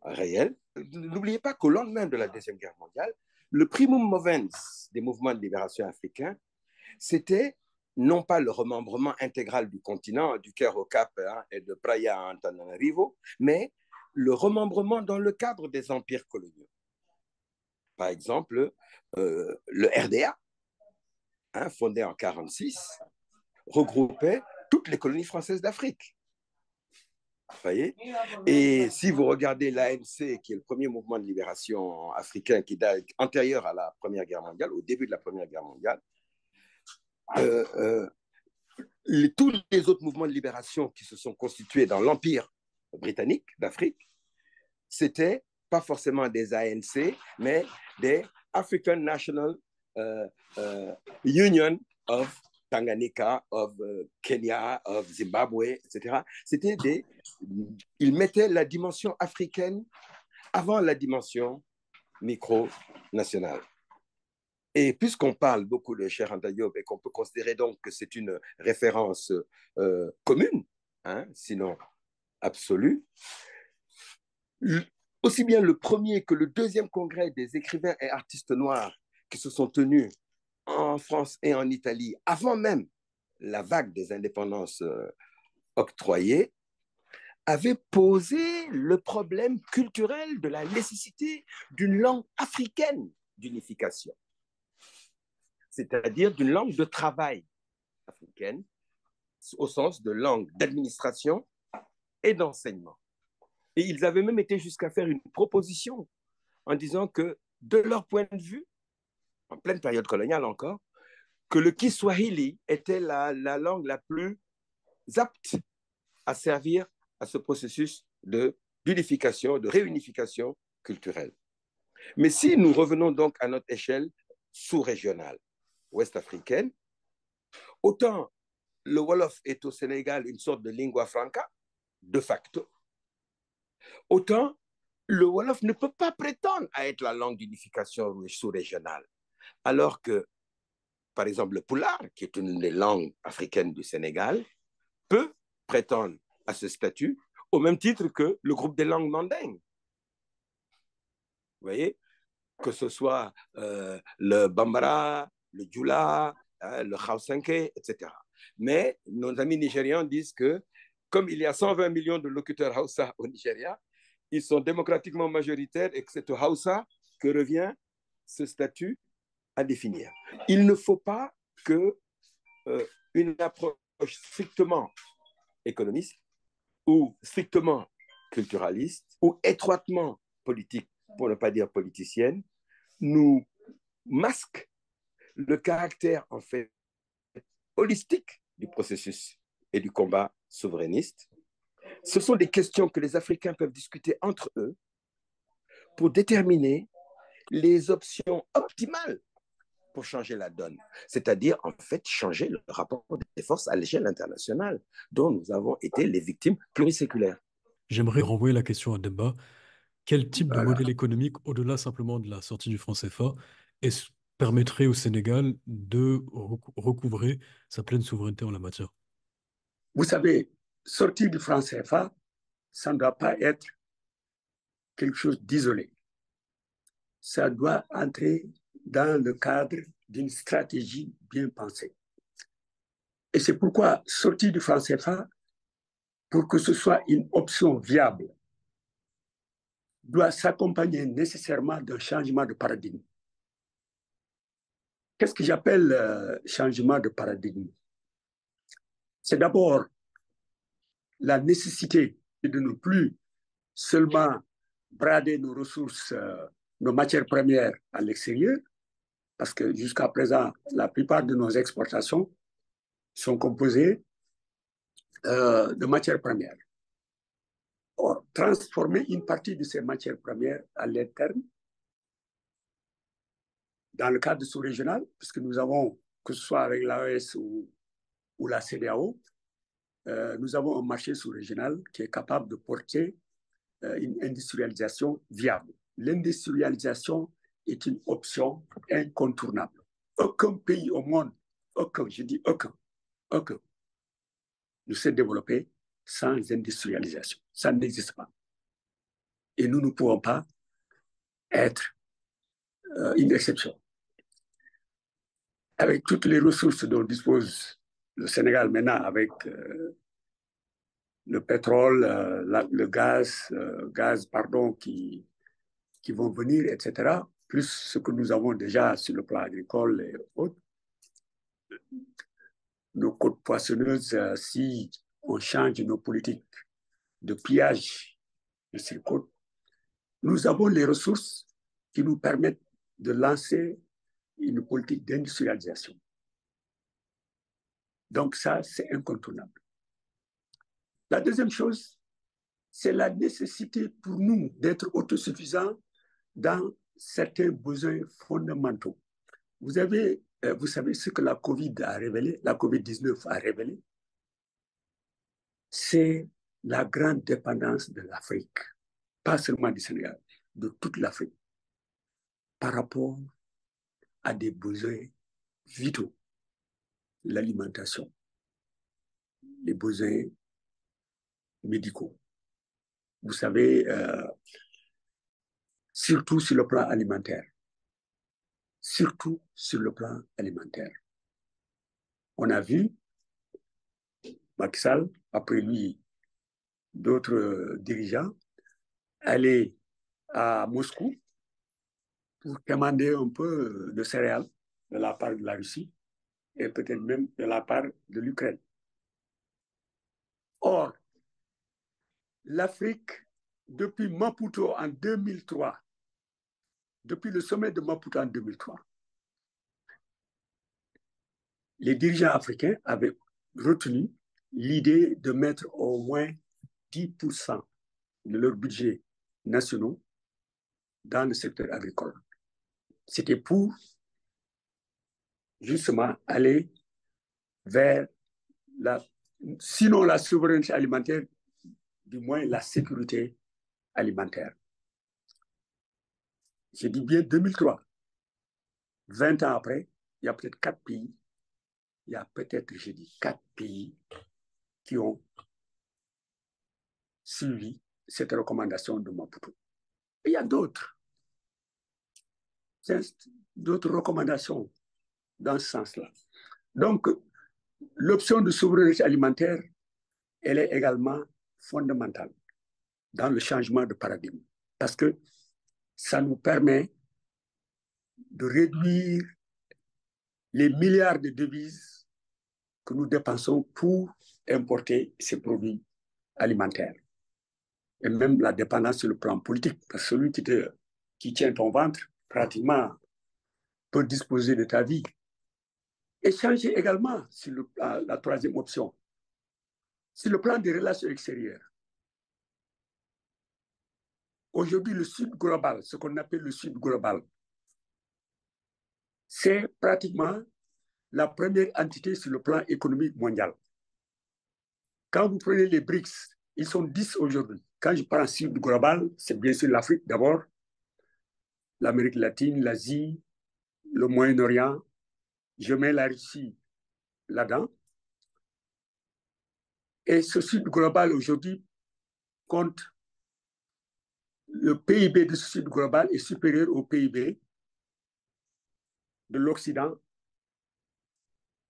réelle. N'oubliez pas qu'au lendemain de la Deuxième Guerre mondiale, le primum movens des mouvements de libération africains, c'était non pas le remembrement intégral du continent, du Caire au Cap hein, et de Praia à Antananarivo, mais le remembrement dans le cadre des empires coloniaux. Par exemple, le RDA, hein, fondé en 1946, regroupait toutes les colonies françaises d'Afrique. Vous voyez? Et si vous regardez l'ANC, qui est le premier mouvement de libération africain qui date antérieur à la Première Guerre mondiale, au début de la Première Guerre mondiale, tous les autres mouvements de libération qui se sont constitués dans l'Empire britannique d'Afrique, c'était pas forcément des ANC, mais des African National Union of Tanganyika, of Kenya, of Zimbabwe, etc. Ils mettaient la dimension africaine avant la dimension micro-nationale. Et puisqu'on parle beaucoup de Cheikh Anta Diop et qu'on peut considérer donc que c'est une référence commune, hein, sinon absolue, aussi bien le premier que le deuxième congrès des écrivains et artistes noirs qui se sont tenus en France et en Italie, avant même la vague des indépendances octroyées, avait posé le problème culturel de la nécessité d'une langue africaine d'unification, c'est-à-dire d'une langue de travail africaine, au sens de langue d'administration et d'enseignement. Et ils avaient même été jusqu'à faire une proposition en disant que, de leur point de vue, en pleine période coloniale encore, que le Kiswahili était la langue la plus apte à servir à ce processus d'unification, de réunification culturelle. Mais si nous revenons donc à notre échelle sous-régionale, ouest-africaine, autant le Wolof est au Sénégal une sorte de lingua franca, de facto, autant le Wolof ne peut pas prétendre à être la langue d'unification sous-régionale, alors que, par exemple, le Pulaar, qui est une des langues africaines du Sénégal, peut prétendre à ce statut au même titre que le groupe des langues mandingues. Vous voyez, que ce soit le Bambara, le Djoula, le Hausanké, etc. Mais nos amis nigérians disent que comme il y a 120 millions de locuteurs Hausa au Nigeria, ils sont démocratiquement majoritaires et que c'est au Hausa que revient ce statut à définir. Il ne faut pas que une approche strictement économiste ou strictement culturaliste ou étroitement politique, pour ne pas dire politicienne, nous masque le caractère en fait holistique du processus et du combat souverainiste. Ce sont des questions que les Africains peuvent discuter entre eux pour déterminer les options optimales pour changer la donne, c'est-à-dire en fait changer le rapport des forces à l'échelle internationale dont nous avons été les victimes pluriséculaires. J'aimerais renvoyer la question à Demba. Quel type de Voilà. modèle économique, au-delà simplement de la sortie du franc CFA, permettrait au Sénégal de recouvrer sa pleine souveraineté en la matière? Vous savez, sortir du franc CFA, ça ne doit pas être quelque chose d'isolé. Ça doit entrer dans le cadre d'une stratégie bien pensée. Et c'est pourquoi sortir du franc CFA, pour que ce soit une option viable, doit s'accompagner nécessairement d'un changement de paradigme. Qu'est-ce que j'appelle changement de paradigme? C'est d'abord la nécessité de ne plus seulement brader nos ressources, nos matières premières à l'extérieur, parce que jusqu'à présent, la plupart de nos exportations sont composées de matières premières. Or, transformer une partie de ces matières premières à l'interne, dans le cadre sous-régional, puisque nous avons, que ce soit avec l'AES ou la CEDEAO, nous avons un marché sous-régional qui est capable de porter une industrialisation viable. L'industrialisation est une option incontournable. Aucun pays au monde, aucun, je dis aucun, ne s'est développé sans industrialisation. Ça n'existe pas. Et nous ne pouvons pas être une exception. Avec toutes les ressources dont dispose le Sénégal maintenant, avec le pétrole, le gaz qui vont venir, etc., plus ce que nous avons déjà sur le plan agricole et autres, nos côtes poissonneuses, si on change nos politiques de pillage de ces côtes, nous avons les ressources qui nous permettent de lancer une politique d'industrialisation. Donc ça, c'est incontournable. La deuxième chose, c'est la nécessité pour nous d'être autosuffisants dans certains besoins fondamentaux. Vous savez ce que la COVID a révélé, la COVID-19 a révélé, c'est la grande dépendance de l'Afrique, pas seulement du Sénégal, de toute l'Afrique, par rapport à des besoins vitaux, l'alimentation, les besoins médicaux. Vous savez, surtout sur le plan alimentaire. Surtout sur le plan alimentaire. On a vu Macky Sall, après lui, d'autres dirigeants, aller à Moscou pour commander un peu de céréales de la part de la Russie et peut-être même de la part de l'Ukraine. Or, l'Afrique, depuis Maputo en 2003, depuis le sommet de Maputo en 2003, les dirigeants africains avaient retenu l'idée de mettre au moins 10% de leur budget nationaux dans le secteur agricole. C'était pour justement aller vers sinon la souveraineté alimentaire, du moins la sécurité alimentaire. J'ai dit bien 2003. 20 ans après, il y a peut-être 4 pays, il y a peut-être, j'ai dit, 4 pays qui ont suivi cette recommandation de Maputo. Et il y a d'autres. d'autres recommandations dans ce sens-là. Donc, l'option de souveraineté alimentaire, elle est également fondamentale dans le changement de paradigme parce que ça nous permet de réduire les milliards de devises que nous dépensons pour importer ces produits alimentaires. Et même la dépendance sur le plan politique, parce que celui qui tient ton ventre, pratiquement, peut disposer de ta vie. Et changer également sur la troisième option, sur le plan des relations extérieures. Aujourd'hui, le Sud global, ce qu'on appelle le Sud global, c'est pratiquement la première entité sur le plan économique mondial. Quand vous prenez les BRICS, ils sont 10 aujourd'hui. Quand je parle Sud global, c'est bien sûr l'Afrique d'abord, l'Amérique latine, l'Asie, le Moyen-Orient. Je mets la Russie là-dedans. Et ce Sud global aujourd'hui compte, le PIB de ce Sud global est supérieur au PIB de l'Occident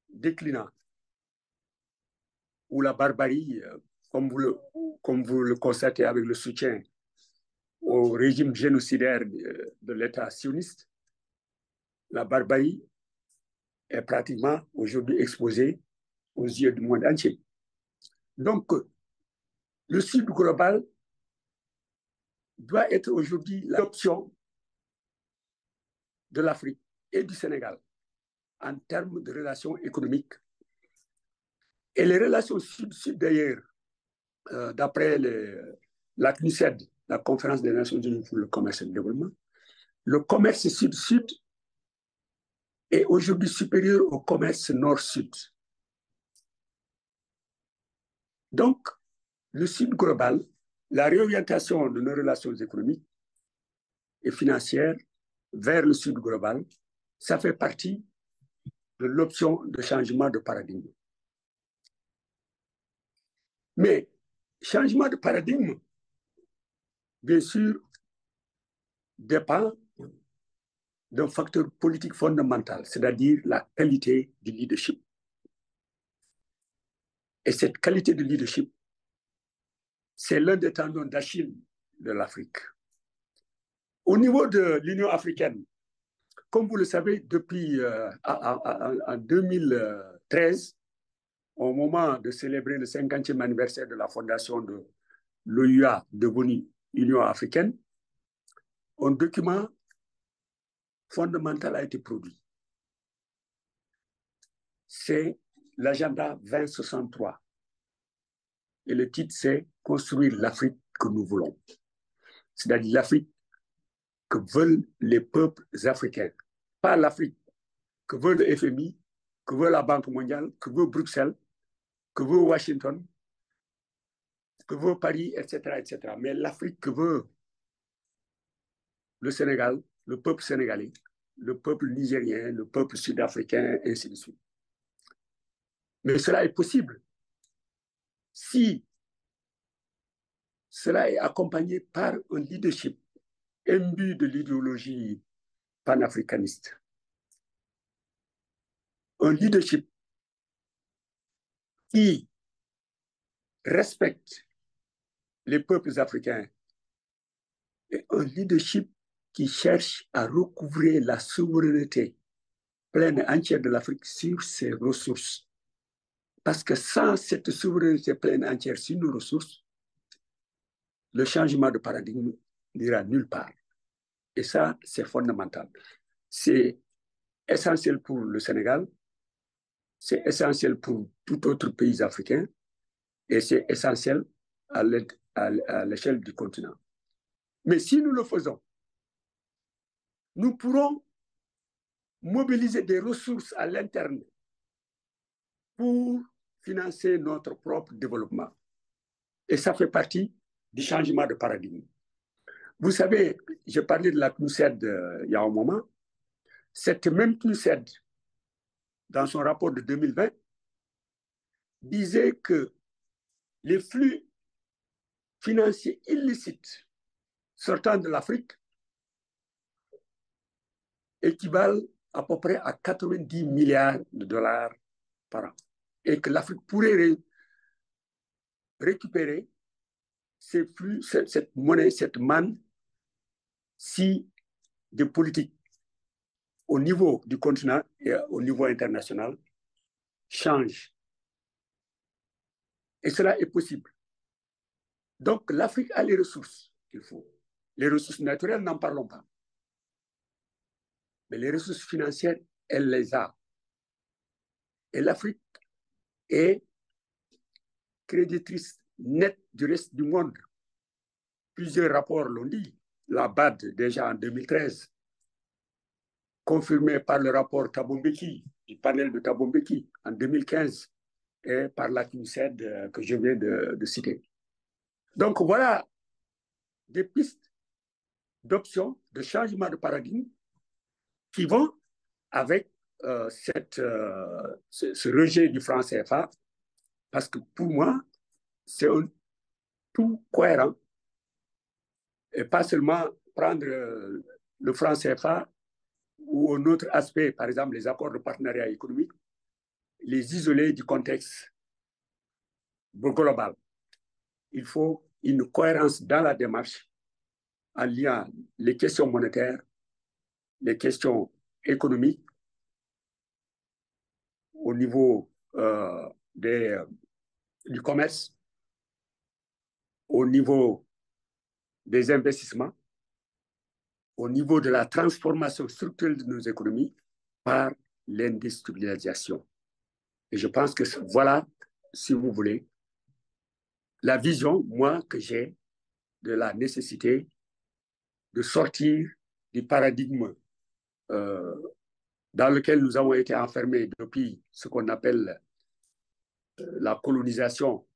déclinant, où la barbarie, comme vous le constatez avec le soutien au régime génocidaire de l'État sioniste, la barbarie est pratiquement aujourd'hui exposée aux yeux du monde entier. Donc, le Sud global doit être aujourd'hui l'option de l'Afrique et du Sénégal en termes de relations économiques. Et les relations Sud-Sud, d'ailleurs, d'après la CNUSED, la Conférence des Nations Unies pour le commerce et le développement, le commerce Sud-Sud est aujourd'hui supérieur au commerce Nord-Sud. Donc, le Sud global, la réorientation de nos relations économiques et financières vers le Sud global, ça fait partie de l'option de changement de paradigme. Mais changement de paradigme, bien sûr, dépend d'un facteur politique fondamental, c'est-à-dire la qualité du leadership. Et cette qualité de leadership, c'est l'un des tendons d'Achille de l'Afrique. Au niveau de l'Union africaine, comme vous le savez, depuis en 2013, au moment de célébrer le 50e anniversaire de la fondation de l'OUA devenue Union africaine, un document fondamental a été produit. C'est l'agenda 2063. Et le titre, c'est « Construire l'Afrique que nous voulons ». C'est-à-dire l'Afrique que veulent les peuples africains. Pas l'Afrique que veut le FMI, que veut la Banque mondiale, que veut Bruxelles, que veut Washington, que veut Paris, etc., etc. Mais l'Afrique que veut le Sénégal, le peuple sénégalais, le peuple nigérien, le peuple sud-africain, ainsi de suite. Mais cela est possible si cela est accompagné par un leadership imbu de l'idéologie panafricaniste. Un leadership qui respecte les peuples africains et un leadership qui cherche à recouvrer la souveraineté pleine et entière de l'Afrique sur ses ressources. Parce que sans cette souveraineté pleine et entière sur nos ressources, le changement de paradigme n'ira nulle part. Et ça, c'est fondamental. C'est essentiel pour le Sénégal, c'est essentiel pour tout autre pays africain et c'est essentiel à l'échelle du continent. Mais si nous le faisons, nous pourrons mobiliser des ressources à l'interne pour financer notre propre développement. Et ça fait partie du changement de paradigme. Vous savez, j'ai parlé de la CNUSED il y a un moment. Cette même CNUSED, dans son rapport de 2020, disait que les flux financiers illicites sortant de l'Afrique équivalent à peu près à 90 milliards de dollars par an. Et que l'Afrique pourrait récupérer ces flux, cette monnaie, cette manne, si des politiques au niveau du continent et au niveau international changent. Et cela est possible. Donc, l'Afrique a les ressources qu'il faut. Les ressources naturelles, n'en parlons pas. Mais les ressources financières, elle les a. Et l'Afrique est créditrice nette du reste du monde. Plusieurs rapports l'ont dit. La BAD, déjà en 2013, confirmé par le rapport Thabo Mbeki, du panel de Thabo Mbeki en 2015, et par la CNUSED que je viens de citer. Donc voilà des pistes d'options, de changement de paradigme qui vont avec ce rejet du franc CFA, parce que pour moi, c'est un tout cohérent et pas seulement prendre le franc CFA ou un autre aspect, par exemple les accords de partenariat économique, les isoler du contexte global. Il faut une cohérence dans la démarche en liant les questions monétaires, les questions économiques au niveau du commerce, au niveau des investissements, au niveau de la transformation structurelle de nos économies par l'industrialisation. Et je pense que voilà, si vous voulez, la vision, moi, que j'ai de la nécessité de sortir du paradigme dans lequel nous avons été enfermés depuis ce qu'on appelle la colonisation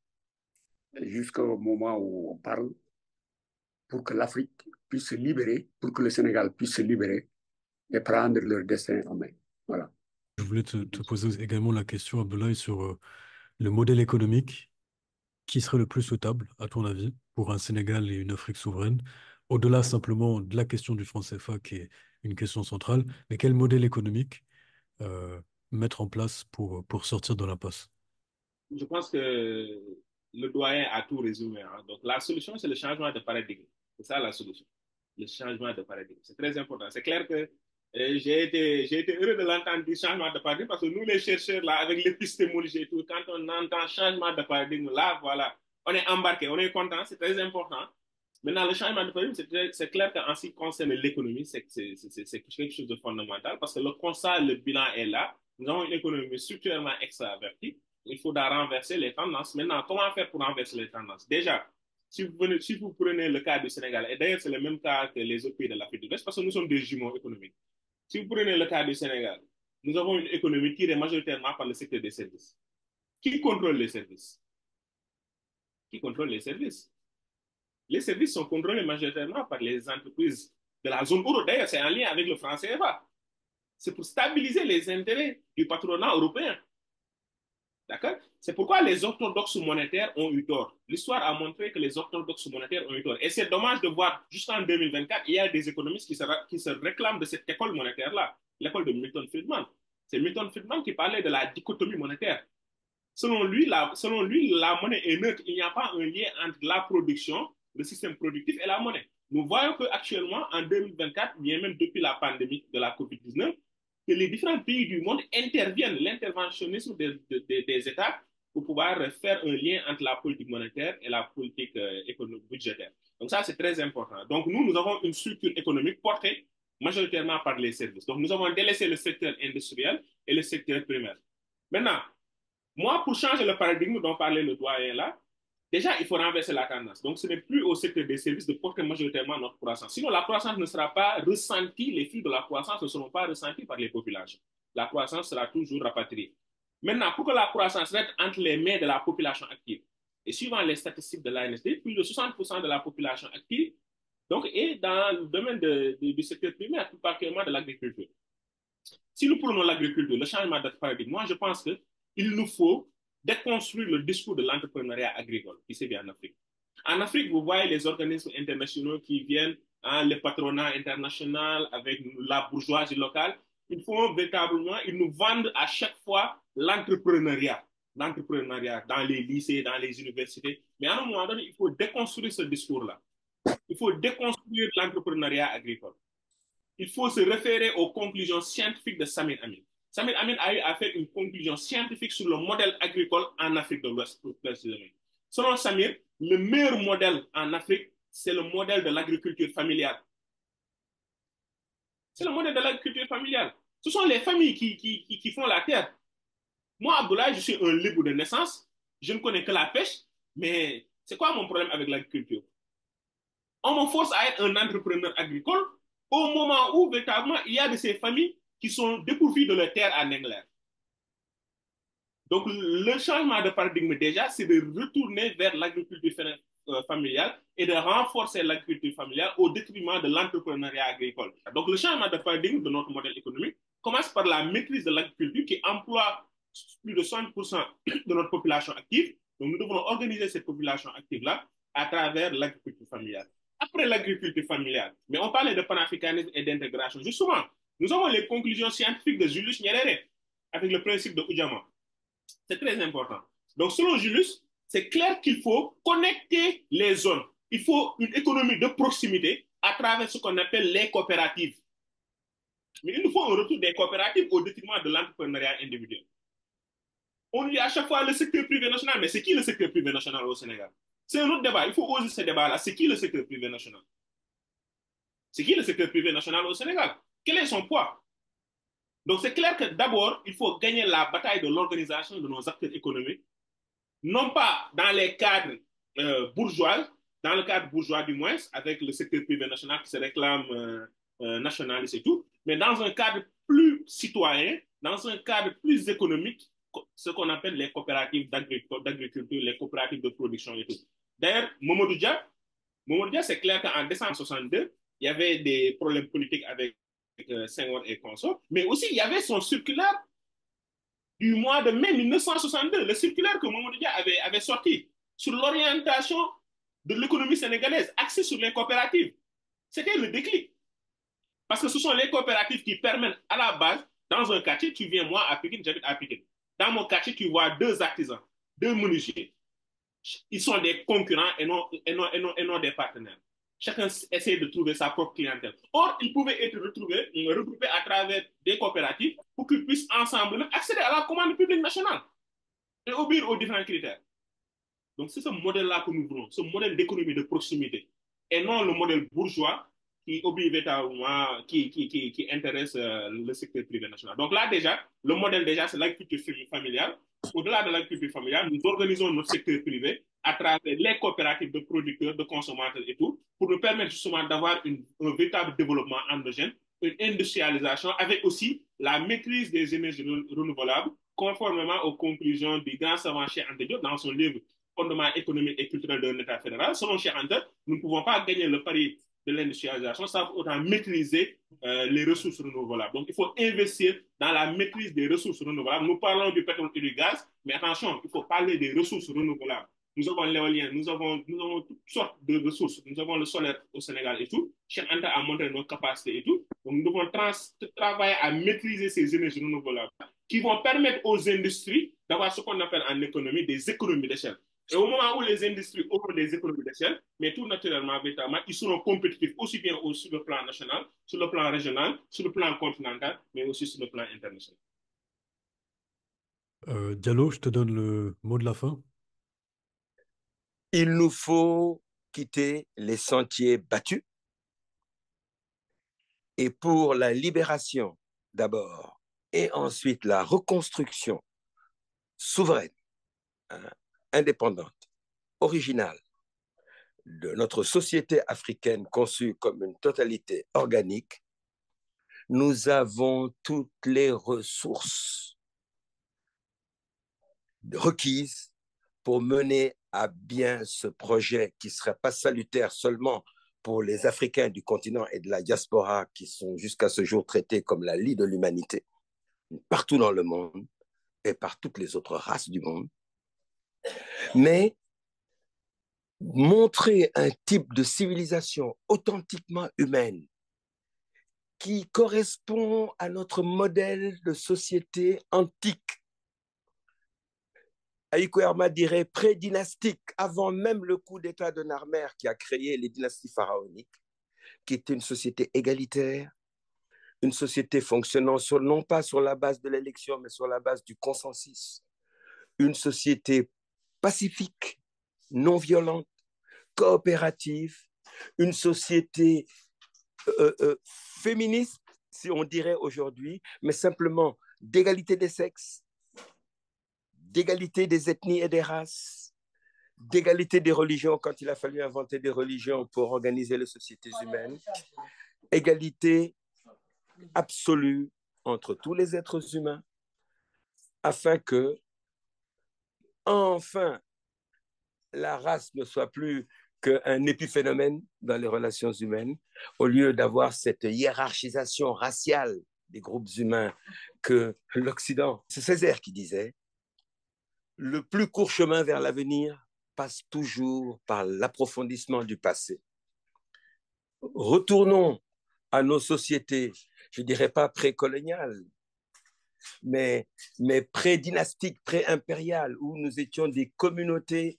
jusqu'au moment où on parle, pour que l'Afrique puisse se libérer, pour que le Sénégal puisse se libérer et prendre leur destin en main. Voilà. Je voulais te poser également la question, Abdoulaye, sur le modèle économique qui serait le plus souhaitable, à ton avis, pour un Sénégal et une Afrique souveraine, au-delà simplement de la question du franc CFA, qui est une question centrale, mais quel modèle économique euh, mettre en place pour sortir de l'impasse? Je pense que le doyen a tout résumé, hein. Donc, la solution, c'est le changement de paradigme. C'est ça la solution. Le changement de paradigme. C'est très important. C'est clair que j'ai été heureux de l'entendre du changement de paradigme parce que nous, les chercheurs, là, avec l'épistémologie et tout, quand on entend changement de paradigme, là, voilà, on est embarqué, on est content, c'est très important. Maintenant, le changement de paradigme, c'est clair qu'en ce qui concerne l'économie, c'est quelque chose de fondamental parce que le constat, le bilan est là. Nous avons une économie structurellement extravertie. Il faudra renverser les tendances. Maintenant, comment faire pour renverser les tendances? Déjà, si vous prenez le cas du Sénégal, et d'ailleurs c'est le même cas que les autres pays de l'Afrique de l'Ouest, parce que nous sommes des jumeaux économiques. Si vous prenez le cas du Sénégal, nous avons une économie qui est majoritairement par le secteur des services. Qui contrôle les services? Qui contrôle les services? Les services sont contrôlés majoritairement par les entreprises de la zone euro. D'ailleurs, c'est en lien avec le franc CFA. C'est pour stabiliser les intérêts du patronat européen. D'accord? C'est pourquoi les orthodoxes monétaires ont eu tort. L'histoire a montré que les orthodoxes monétaires ont eu tort. Et c'est dommage de voir, jusqu'en 2024, il y a des économistes qui se réclament de cette école monétaire-là, l'école de Milton Friedman. C'est Milton Friedman qui parlait de la dichotomie monétaire. Selon lui, la monnaie est neutre. Il n'y a pas un lien entre la production, le système productif et la monnaie. Nous voyons qu'actuellement, en 2024, bien même depuis la pandémie de la COVID-19, que les différents pays du monde interviennent, l'interventionnisme des États pour pouvoir faire un lien entre la politique monétaire et la politique économique budgétaire. Donc ça, c'est très important. Donc nous avons une structure économique portée majoritairement par les services. Donc nous avons délaissé le secteur industriel et le secteur primaire. Maintenant, moi, pour changer le paradigme dont parlait le doyen là, déjà, il faut renverser la tendance. Donc, ce n'est plus au secteur des services de porter majoritairement notre croissance. Sinon, la croissance ne sera pas ressentie, les flux de la croissance ne seront pas ressentis par les populations. La croissance sera toujours rapatriée. Maintenant, pour que la croissance reste entre les mains de la population active, et suivant les statistiques de l'ANSD, plus de 60% de la population active donc, est dans le domaine du secteur primaire, plus particulièrement de l'agriculture. Si nous prenons l'agriculture, le changement de paradigme, moi, je pense qu'il nous faut déconstruire le discours de l'entrepreneuriat agricole qui s'est vu en Afrique. En Afrique, vous voyez les organismes internationaux qui viennent hein, le patronat international, avec la bourgeoisie locale. Ils font véritablement, ils nous vendent à chaque fois l'entrepreneuriat dans les lycées, dans les universités. Mais à un moment donné, il faut déconstruire ce discours-là. Il faut déconstruire l'entrepreneuriat agricole. Il faut se référer aux conclusions scientifiques de Samir Amin. Samir Amin a eu à faire une conclusion scientifique sur le modèle agricole en Afrique de l'Ouest, précisément. Selon Samir, le meilleur modèle en Afrique, c'est le modèle de l'agriculture familiale. C'est le modèle de l'agriculture familiale. Ce sont les familles qui font la terre. Moi, Abdoulaye, je suis un libre de naissance. Je ne connais que la pêche. Mais c'est quoi mon problème avec l'agriculture? On me force à être un entrepreneur agricole au moment où, véritablement, il y a de ces familles qui sont dépourvues de leur terre à Nengler. Donc, le changement de paradigme, déjà, c'est de retourner vers l'agriculture familiale et de renforcer l'agriculture familiale au détriment de l'entrepreneuriat agricole. Donc, le changement de paradigme de notre modèle économique commence par la maîtrise de l'agriculture qui emploie plus de 60% de notre population active. Donc, nous devons organiser cette population active-là à travers l'agriculture familiale. Après l'agriculture familiale, mais on parlait de panafricanisme et d'intégration. Justement, nous avons les conclusions scientifiques de Julius Nyerere avec le principe de Ujamaa. C'est très important. Donc, selon Julius, c'est clair qu'il faut connecter les zones. Il faut une économie de proximité à travers ce qu'on appelle les coopératives. Mais il nous faut un retour des coopératives au détriment de l'entrepreneuriat individuel. On dit à chaque fois le secteur privé national, mais c'est qui le secteur privé national au Sénégal? C'est un autre débat. Il faut oser ce débat-là. C'est qui le secteur privé national? C'est qui le secteur privé national au Sénégal? Quel est son poids? Donc, c'est clair que d'abord, il faut gagner la bataille de l'organisation de nos acteurs économiques, non pas dans les cadres bourgeois, dans le cadre bourgeois du moins, avec le secteur privé national qui se réclame nationaliste et tout, mais dans un cadre plus citoyen, dans un cadre plus économique, ce qu'on appelle les coopératives d'agriculture, les coopératives de production et tout. D'ailleurs, Mamadou Dia, c'est clair qu'en décembre 62, il y avait des problèmes politiques avec Senghor et consorts, mais aussi il y avait son circulaire du mois de mai 1962, le circulaire que Mamadou Dia avait sorti sur l'orientation de l'économie sénégalaise axée sur les coopératives. C'était le déclic. Parce que ce sont les coopératives qui permettent à la base, dans un quartier, tu viens, moi, à Pékin, j'habite à Pékin. Dans mon quartier, tu vois deux artisans, deux menuisiers. Ils sont des concurrents et non des partenaires. Chacun essaie de trouver sa propre clientèle. Or, ils pouvaient être regroupés à travers des coopératives pour qu'ils puissent ensemble accéder à la commande publique nationale et obéir aux différents critères. Donc, c'est ce modèle-là que nous voulons, ce modèle d'économie de proximité, et non le modèle bourgeois qui obéit véritablement, qui intéresse le secteur privé national. Donc là, déjà, le modèle, déjà, c'est l'agriculture familiale. Au-delà de l'agriculture familiale, nous organisons notre secteur privé à travers les coopératives de producteurs, de consommateurs et tout, pour nous permettre justement d'avoir un véritable développement endogène, une industrialisation, avec aussi la maîtrise des énergies renouvelables, conformément aux conclusions du grand savant Cheikh Anta Diop dans son livre Fondement économique et culturel d'un État fédéral. Selon Cheikh Anta, nous ne pouvons pas gagner le pari de l'industrialisation sans autant maîtriser les ressources renouvelables. Donc, il faut investir dans la maîtrise des ressources renouvelables. Nous parlons du pétrole et du gaz, mais attention, il faut parler des ressources renouvelables. Nous avons l'éolien, nous avons toutes sortes de ressources. Nous avons le solaire au Sénégal et tout. Cheikh Anta a montré nos capacités et tout. Donc, nous devons travailler à maîtriser ces énergies renouvelables qui vont permettre aux industries d'avoir ce qu'on appelle en économie des économies d'échelle. Et au moment où les industries auront des économies d'échelle, mais tout naturellement, ils seront compétitifs aussi bien sur le plan national, sur le plan régional, sur le plan continental, mais aussi sur le plan international. Diallo, je te donne le mot de la fin. Il nous faut quitter les sentiers battus et pour la libération d'abord et ensuite la reconstruction souveraine, indépendante, originale de notre société africaine conçue comme une totalité organique, nous avons toutes les ressources requises pour mener à bien ce projet qui ne serait pas salutaire seulement pour les Africains du continent et de la diaspora qui sont jusqu'à ce jour traités comme la lie de l'humanité partout dans le monde et par toutes les autres races du monde, mais montrer un type de civilisation authentiquement humaine qui correspond à notre modèle de société antique. Haïko Herma dirait pré-dynastique, avant même le coup d'État de Narmer qui a créé les dynasties pharaoniques, qui était une société égalitaire, une société fonctionnant non pas sur la base de l'élection, mais sur la base du consensus, une société pacifique, non violente, coopérative, une société féministe, si on dirait aujourd'hui, mais simplement d'égalité des sexes, d'égalité des ethnies et des races, d'égalité des religions quand il a fallu inventer des religions pour organiser les sociétés humaines, égalité absolue entre tous les êtres humains, afin que, enfin, la race ne soit plus qu'un épiphénomène dans les relations humaines, au lieu d'avoir cette hiérarchisation raciale des groupes humains que l'Occident. C'est Césaire qui disait, le plus court chemin vers l'avenir passe toujours par l'approfondissement du passé. Retournons à nos sociétés, je ne dirais pas précoloniales, mais pré-dynastiques, pré-impériales, où nous étions des communautés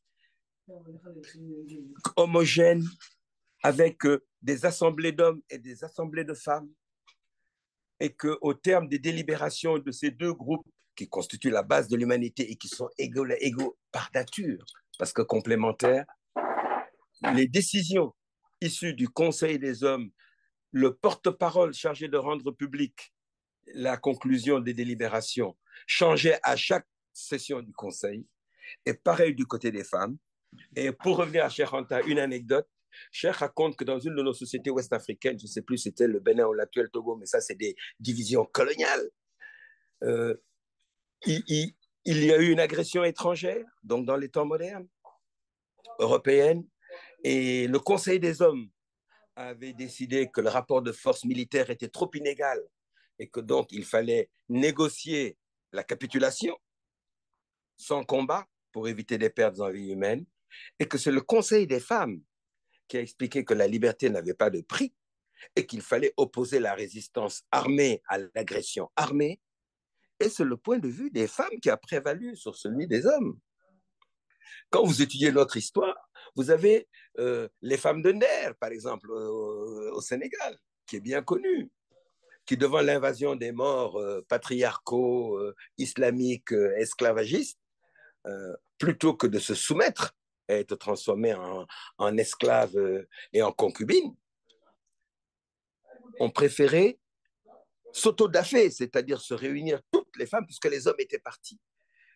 homogènes avec des assemblées d'hommes et des assemblées de femmes, et qu'au terme des délibérations de ces deux groupes qui constituent la base de l'humanité et qui sont égaux par nature, parce que complémentaires, les décisions issues du Conseil des hommes, le porte-parole chargé de rendre public la conclusion des délibérations changeait à chaque session du Conseil, et pareil du côté des femmes. Et pour revenir à Cheikh Anta, une anecdote, Cheikh raconte que dans une de nos sociétés ouest-africaines, je ne sais plus si c'était le Bénin ou l'actuel Togo, mais ça c'est des divisions coloniales, euh, il y a eu une agression étrangère, donc dans les temps modernes, européenne, et le Conseil des hommes avait décidé que le rapport de force militaire était trop inégal et que donc il fallait négocier la capitulation sans combat pour éviter des pertes en vie humaine, et que c'est le Conseil des femmes qui a expliqué que la liberté n'avait pas de prix et qu'il fallait opposer la résistance armée à l'agression armée. Et c'est le point de vue des femmes qui a prévalu sur celui des hommes. Quand vous étudiez notre histoire, vous avez les femmes de Nder, par exemple, au Sénégal, qui est bien connue, qui, devant l'invasion des morts patriarcaux, islamiques, esclavagistes, plutôt que de se soumettre et être transformées en esclaves et en concubines, ont préféré s'autodaffer, c'est-à-dire se réunir toutes les femmes, puisque les hommes étaient partis,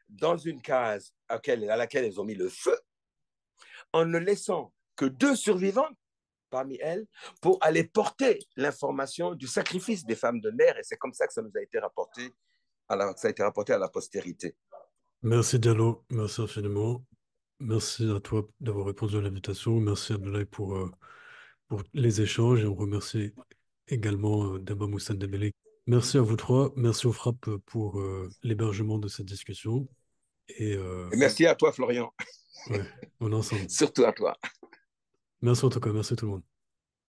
dans une case à laquelle elles ont mis le feu, en ne laissant que 2 survivantes parmi elles pour aller porter l'information du sacrifice des femmes de Nder. Et c'est comme ça que ça nous a été rapporté ça a été rapporté à la postérité. Merci Diallo, merci infiniment. Merci à toi d'avoir répondu à l'invitation. Merci Abdoulaye pour les échanges et on remercie également Daba Moussa Dembélé. Merci à vous trois, merci au Frappe pour l'hébergement de cette discussion Et merci à toi Florian. Ouais, on est ensemble. Surtout à toi. Merci en tout cas, merci tout le monde.